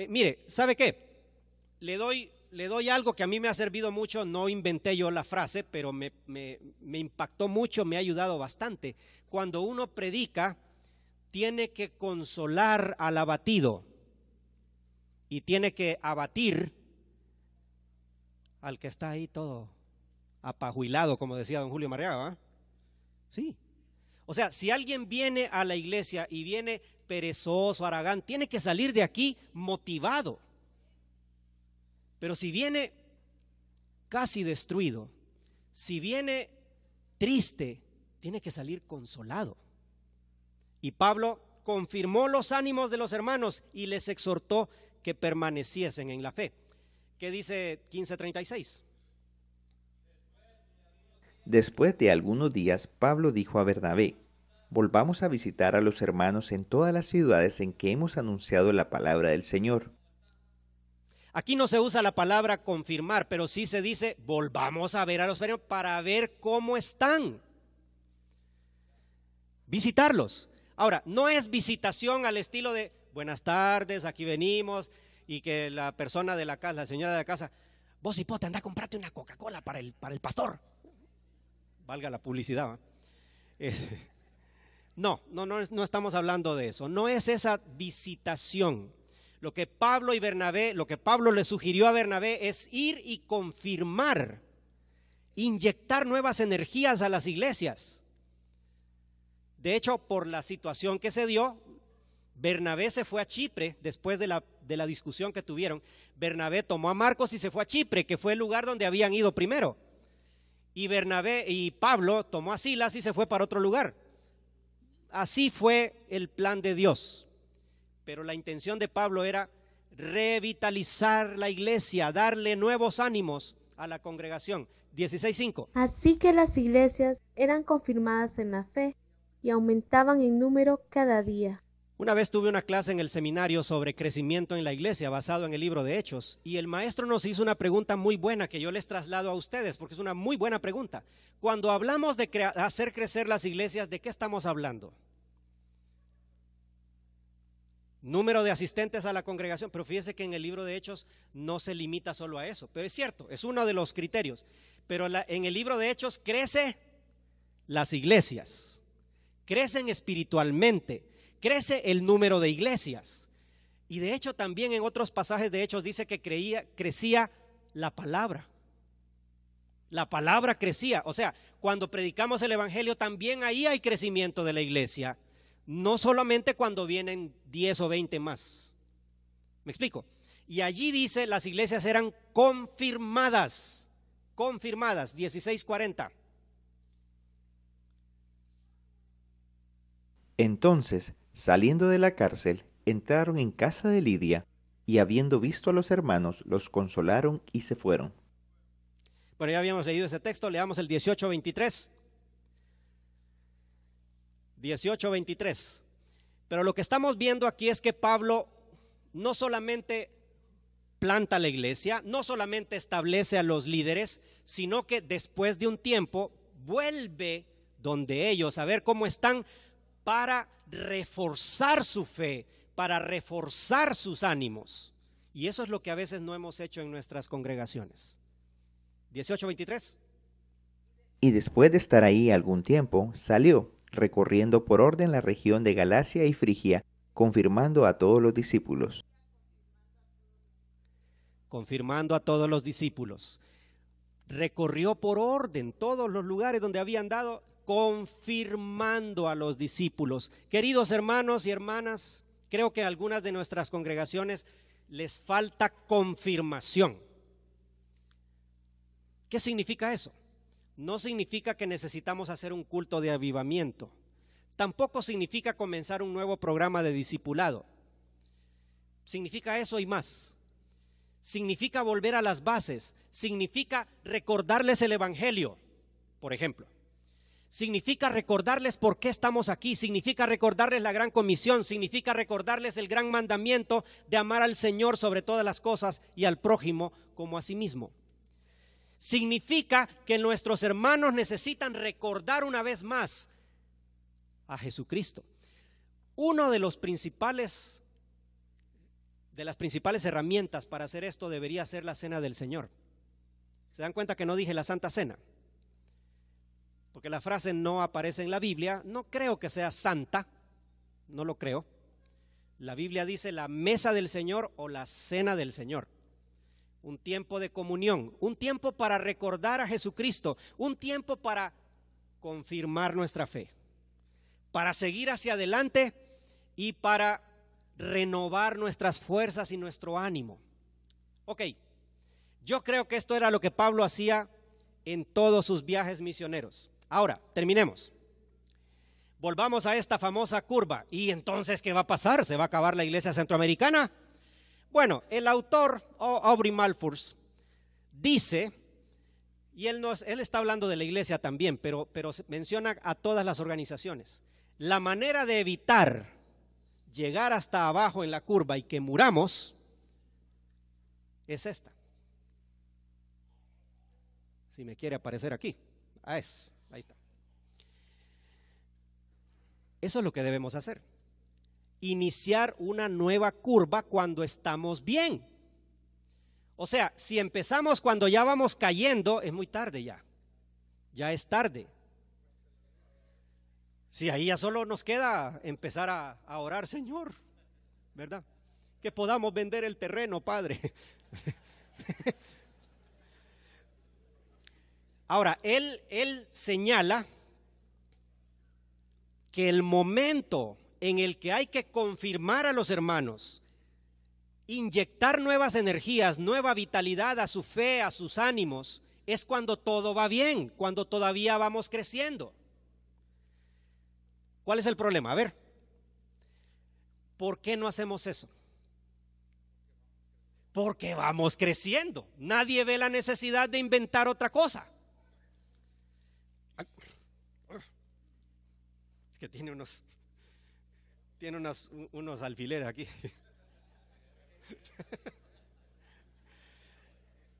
Mire, ¿sabe qué? Le doy algo que a mí me ha servido mucho. No inventé yo la frase, pero me impactó mucho, me ha ayudado bastante. Cuando uno predica, tiene que consolar al abatido y tiene que abatir al que está ahí todo apajuilado, como decía don Julio Mariaga, ¿va? Sí. O sea, si alguien viene a la iglesia y viene perezoso, haragán, tiene que salir de aquí motivado. Pero si viene casi destruido, si viene triste, tiene que salir consolado. Y Pablo confirmó los ánimos de los hermanos y les exhortó que permaneciesen en la fe. ¿Qué dice 15:36? Después de algunos días, Pablo dijo a Bernabé: volvamos a visitar a los hermanos en todas las ciudades en que hemos anunciado la palabra del Señor. Aquí no se usa la palabra confirmar, pero sí se dice volvamos a ver a los hermanos para ver cómo están. Visitarlos. Ahora, no es visitación al estilo de buenas tardes, aquí venimos, y que la persona de la casa, la señora de la casa, vos hipote, anda a comprarte una Coca-Cola para el pastor. Valga la publicidad, ¿eh? No estamos hablando de eso. No es esa visitación. Lo que Pablo le sugirió a Bernabé es ir y confirmar, inyectar nuevas energías a las iglesias. De hecho, por la situación que se dio, Bernabé se fue a Chipre después de la discusión que tuvieron. Bernabé tomó a Marcos y se fue a Chipre, que fue el lugar donde habían ido primero. Y Pablo tomó a Silas y se fue para otro lugar. Así fue el plan de Dios. Pero la intención de Pablo era revitalizar la iglesia, darle nuevos ánimos a la congregación. 16:5. Así que las iglesias eran confirmadas en la fe y aumentaban en número cada día. Una vez tuve una clase en el seminario sobre crecimiento en la iglesia basado en el libro de Hechos, y el maestro nos hizo una pregunta muy buena que yo les traslado a ustedes porque es una muy buena pregunta. Cuando hablamos de hacer crecer las iglesias, ¿de qué estamos hablando? Número de asistentes a la congregación, pero fíjese que en el libro de Hechos no se limita solo a eso, pero es cierto, es uno de los criterios. Pero en el libro de Hechos crece las iglesias, crecen espiritualmente, crece el número de iglesias. Y de hecho también en otros pasajes de Hechos dice que crecía la palabra. La palabra crecía, o sea, cuando predicamos el evangelio también ahí hay crecimiento de la iglesia. No solamente cuando vienen 10 o 20 más. ¿Me explico? Y allí dice, las iglesias eran confirmadas, 16:40. Entonces, saliendo de la cárcel, entraron en casa de Lidia, y habiendo visto a los hermanos, los consolaron y se fueron. Bueno, ya habíamos leído ese texto, leamos el 18:23. 18:23. Pero lo que estamos viendo aquí es que Pablo no solamente planta la iglesia, no solamente establece a los líderes, sino que después de un tiempo vuelve donde ellos a ver cómo están para reforzar su fe, para reforzar sus ánimos. Y eso es lo que a veces no hemos hecho en nuestras congregaciones. 18:23. Y después de estar ahí algún tiempo, salió, recorriendo por orden la región de Galacia y Frigia, confirmando a todos los discípulos. Confirmando a todos los discípulos. Recorrió por orden todos los lugares donde habían dado, confirmando a los discípulos. Queridos hermanos y hermanas, creo que a algunas de nuestras congregaciones les falta confirmación. ¿Qué significa eso? No significa que necesitamos hacer un culto de avivamiento. Tampoco significa comenzar un nuevo programa de discipulado. Significa eso y más. Significa volver a las bases. Significa recordarles el evangelio, por ejemplo. Significa recordarles por qué estamos aquí. Significa recordarles la gran comisión. Significa recordarles el gran mandamiento de amar al Señor sobre todas las cosas y al prójimo como a sí mismo. Significa que nuestros hermanos necesitan recordar una vez más a Jesucristo. Una de las principales herramientas para hacer esto debería ser la cena del Señor. ¿Se dan cuenta que no dije la Santa Cena? Porque la frase no aparece en la Biblia. No creo que sea santa, no lo creo. La Biblia dice la mesa del Señor o la cena del Señor. Un tiempo de comunión, un tiempo para recordar a Jesucristo, un tiempo para confirmar nuestra fe, para seguir hacia adelante y para renovar nuestras fuerzas y nuestro ánimo. Ok, yo creo que esto era lo que Pablo hacía en todos sus viajes misioneros. Ahora, terminemos. Volvamos a esta famosa curva. ¿Y entonces qué va a pasar? ¿Se va a acabar la iglesia centroamericana? Bueno, el autor Aubrey Malphurs dice, y él está hablando de la iglesia también, pero menciona a todas las organizaciones. La manera de evitar llegar hasta abajo en la curva y que muramos es esta. Si me quiere aparecer aquí, ahí está. Eso es lo que debemos hacer. Iniciar una nueva curva cuando estamos bien. O sea, si empezamos cuando ya vamos cayendo, es muy tarde ya es tarde. Si ahí ya solo nos queda empezar a orar, Señor, ¿verdad? Que podamos vender el terreno, Padre. Ahora, él señala que el momento en el que hay que confirmar a los hermanos, inyectar nuevas energías, nueva vitalidad a su fe, a sus ánimos, es cuando todo va bien, cuando todavía vamos creciendo. ¿Cuál es el problema? A ver, ¿por qué no hacemos eso? Porque vamos creciendo. Nadie ve la necesidad de inventar otra cosa. Es que tiene unos alfileres aquí.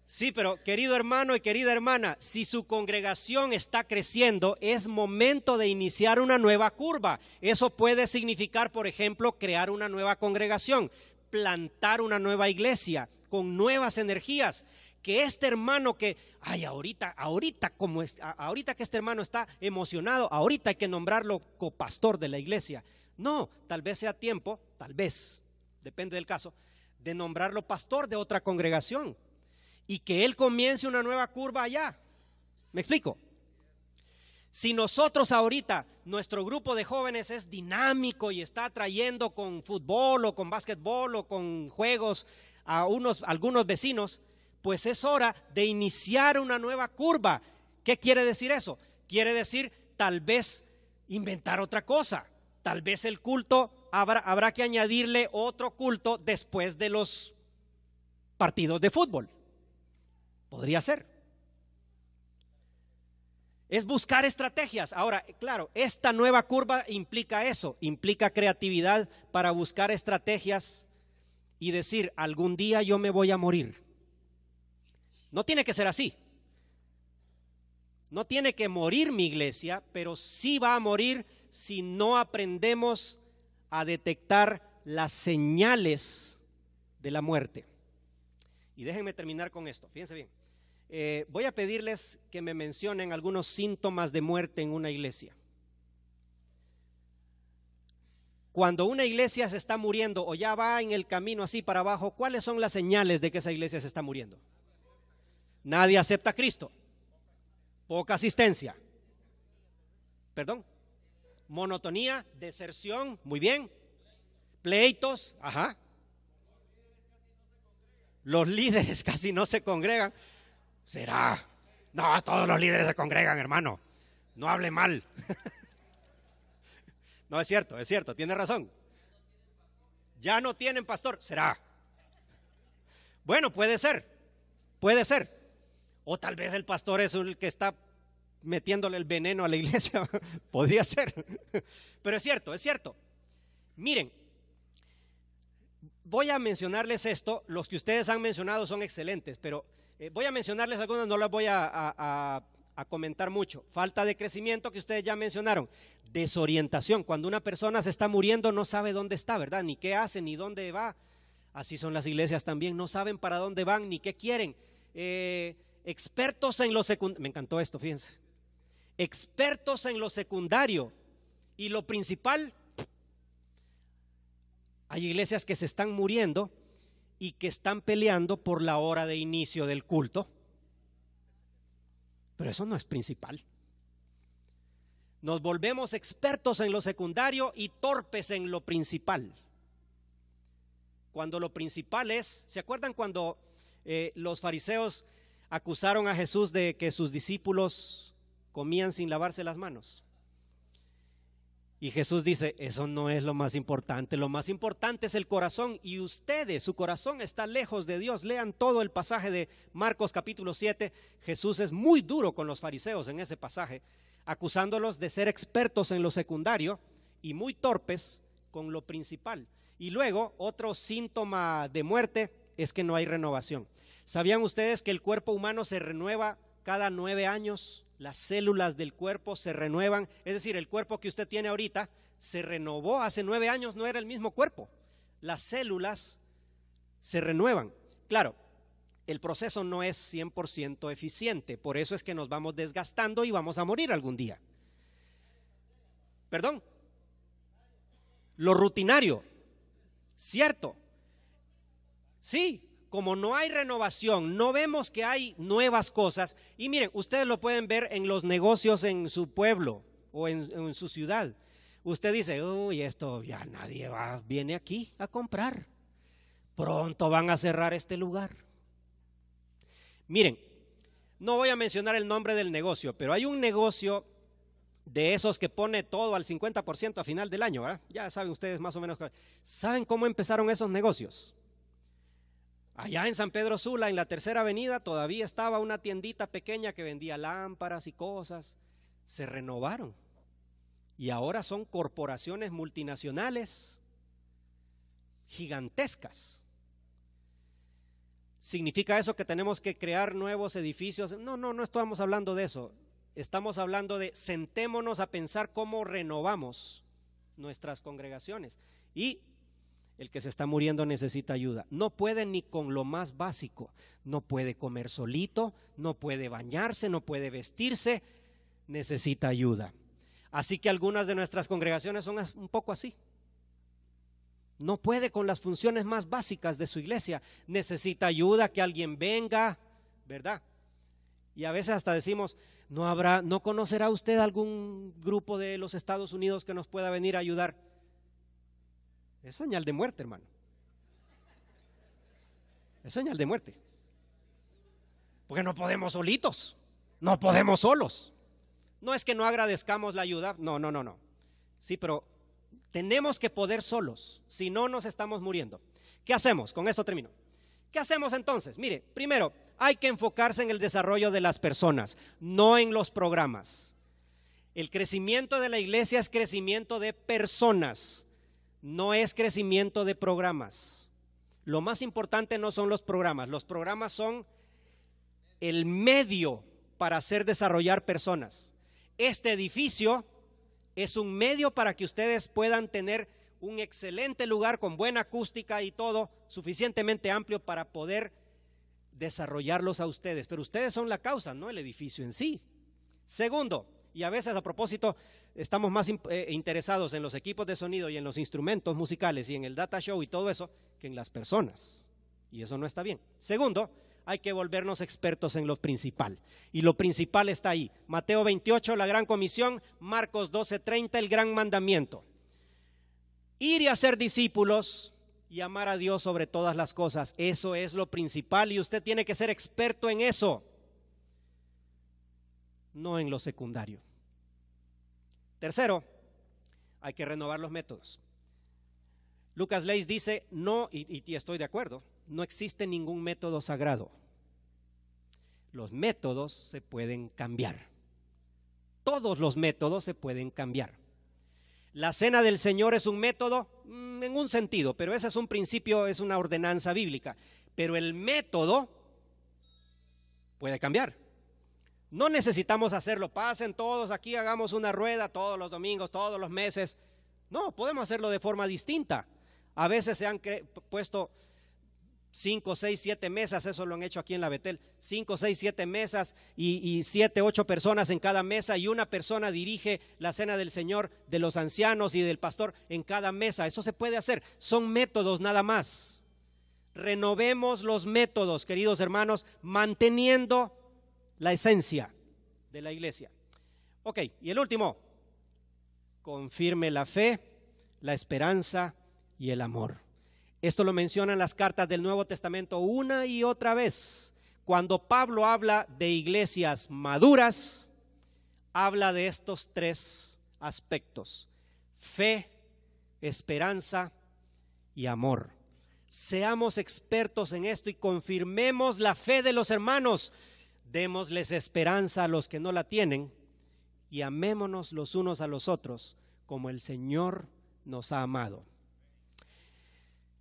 Sí, pero querido hermano y querida hermana, si su congregación está creciendo, es momento de iniciar una nueva curva. Eso puede significar, por ejemplo, crear una nueva congregación, plantar una nueva iglesia con nuevas energías. Que este hermano ahorita que este hermano está emocionado, ahorita hay que nombrarlo copastor de la iglesia. No, tal vez sea tiempo, tal vez, depende del caso, de nombrarlo pastor de otra congregación y que él comience una nueva curva allá. ¿Me explico? Si nosotros ahorita, nuestro grupo de jóvenes es dinámico y está atrayendo con fútbol o con básquetbol o con juegos a algunos vecinos, pues es hora de iniciar una nueva curva. ¿Qué quiere decir eso? Quiere decir tal vez inventar otra cosa. Tal vez el culto habrá que añadirle otro culto después de los partidos de fútbol. Podría ser. Es buscar estrategias. Ahora, claro, esta nueva curva implica eso, implica creatividad para buscar estrategias y decir, algún día yo me voy a morir. No tiene que ser así. No tiene que morir mi iglesia, pero sí va a morir si no aprendemos a detectar las señales de la muerte. Y déjenme terminar con esto, fíjense bien. Voy a pedirles que me mencionen algunos síntomas de muerte en una iglesia. Cuando una iglesia se está muriendo o ya va en el camino así para abajo, ¿cuáles son las señales de que esa iglesia se está muriendo? Nadie acepta a Cristo. Poca asistencia. ¿Perdón? Monotonía, deserción, muy bien. Pleitos, ajá. Los líderes casi no se congregan. ¿Será? No, todos los líderes se congregan, hermano. No hable mal. No, es cierto, tiene razón. Ya no tienen pastor, ¿será? Bueno, puede ser. O tal vez el pastor es el que está metiéndole el veneno a la iglesia. Podría ser. Pero es cierto. Miren, voy a mencionarles esto. Los que ustedes han mencionado son excelentes, pero voy a mencionarles algunos, no las voy a comentar mucho. Falta de crecimiento, que ustedes ya mencionaron. Desorientación, cuando una persona se está muriendo no sabe dónde está, ¿verdad? Ni qué hace, ni dónde va. Así son las iglesias también, no saben para dónde van, ni qué quieren. Expertos en lo secundario, me encantó esto, fíjense. Expertos en lo secundario y lo principal. Hay iglesias que se están muriendo y que están peleando por la hora de inicio del culto. Pero eso no es principal. Nos volvemos expertos en lo secundario y torpes en lo principal. Cuando lo principal es, ¿se acuerdan cuando los fariseos acusaron a Jesús de que sus discípulos comían sin lavarse las manos? Y Jesús dice, eso no es lo más importante es el corazón, y ustedes, su corazón está lejos de Dios. Lean todo el pasaje de Marcos capítulo 7, Jesús es muy duro con los fariseos en ese pasaje, acusándolos de ser expertos en lo secundario y muy torpes con lo principal. Y luego, otro síntoma de muerte es que no hay renovación. ¿Sabían ustedes que el cuerpo humano se renueva cada 9 años? Las células del cuerpo se renuevan, es decir, el cuerpo que usted tiene ahorita se renovó hace 9 años, no era el mismo cuerpo. Las células se renuevan. Claro, el proceso no es 100% eficiente, por eso es que nos vamos desgastando y vamos a morir algún día. Perdón, lo rutinario, cierto, sí. Como no hay renovación, no vemos que hay nuevas cosas. Y miren, ustedes lo pueden ver en los negocios en su pueblo o en su ciudad. Usted dice, uy, esto ya nadie viene aquí a comprar. Pronto van a cerrar este lugar. Miren, no voy a mencionar el nombre del negocio, pero hay un negocio de esos que pone todo al 50% a final del año, ¿verdad? Ya saben ustedes más o menos. ¿Saben cómo empezaron esos negocios? Allá en San Pedro Sula, en la Tercera Avenida, todavía estaba una tiendita pequeña que vendía lámparas y cosas. Se renovaron y ahora son corporaciones multinacionales gigantescas. ¿Significa eso que tenemos que crear nuevos edificios? No estamos hablando de eso. Estamos hablando de sentémonos a pensar cómo renovamos nuestras congregaciones. Y el que se está muriendo necesita ayuda. No puede ni con lo más básico. No puede comer solito, no puede bañarse, no puede vestirse. Necesita ayuda. Así que algunas de nuestras congregaciones son un poco así. No puede con las funciones más básicas de su iglesia. Necesita ayuda, que alguien venga, ¿verdad? Y a veces hasta decimos, ¿no conocerá usted algún grupo de los Estados Unidos que nos pueda venir a ayudar? Es señal de muerte, hermano. Es señal de muerte. Porque no podemos solitos, no podemos solos. No es que no agradezcamos la ayuda, no. Sí, pero tenemos que poder solos, si no nos estamos muriendo. ¿Qué hacemos? Con esto termino. ¿Qué hacemos entonces? Mire, primero, hay que enfocarse en el desarrollo de las personas, no en los programas. El crecimiento de la iglesia es crecimiento de personas. No es crecimiento de programas. Lo más importante no son los programas son el medio para hacer desarrollar personas. Este edificio es un medio para que ustedes puedan tener un excelente lugar con buena acústica y todo, suficientemente amplio para poder desarrollarlos a ustedes. Pero ustedes son la causa, no el edificio en sí. Segundo, y a veces a propósito estamos más interesados en los equipos de sonido y en los instrumentos musicales y en el data show y todo eso que en las personas, y eso no está bien. Segundo, hay que volvernos expertos en lo principal, y lo principal está ahí: Mateo 28, la gran comisión; Marcos 12:30, el gran mandamiento: ir y hacer discípulos y amar a Dios sobre todas las cosas. Eso es lo principal y usted tiene que ser experto en eso, no en lo secundario. Tercero, hay que renovar los métodos. Lucas Leis dice, no, y estoy de acuerdo, no existe ningún método sagrado. Los métodos se pueden cambiar. Todos los métodos se pueden cambiar. La cena del Señor es un método en un sentido, pero ese es un principio, es una ordenanza bíblica. Pero el método puede cambiar. No necesitamos hacerlo, pasen todos aquí, hagamos una rueda todos los domingos, todos los meses. No, podemos hacerlo de forma distinta. A veces se han puesto 5, 6, 7 mesas, eso lo han hecho aquí en la Betel, 5, 6, 7 mesas y 7, 8 personas en cada mesa, y una persona dirige la cena del Señor, de los ancianos y del pastor en cada mesa. Eso se puede hacer, son métodos nada más. Renovemos los métodos, queridos hermanos, manteniendo la esencia de la iglesia. Ok, y el último, confirme la fe, la esperanza y el amor. Esto lo mencionan las cartas del Nuevo Testamento una y otra vez. Cuando Pablo habla de iglesias maduras, habla de estos 3 aspectos: fe, esperanza y amor. Seamos expertos en esto y confirmemos la fe de los hermanos. Démosles esperanza a los que no la tienen y amémonos los unos a los otros como el Señor nos ha amado.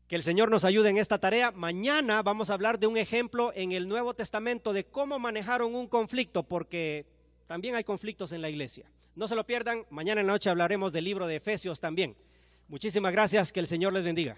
Que el Señor nos ayude en esta tarea. Mañana vamos a hablar de un ejemplo en el Nuevo Testamento de cómo manejaron un conflicto, porque también hay conflictos en la iglesia. No se lo pierdan, mañana en la noche hablaremos del libro de Efesios también. Muchísimas gracias, que el Señor les bendiga.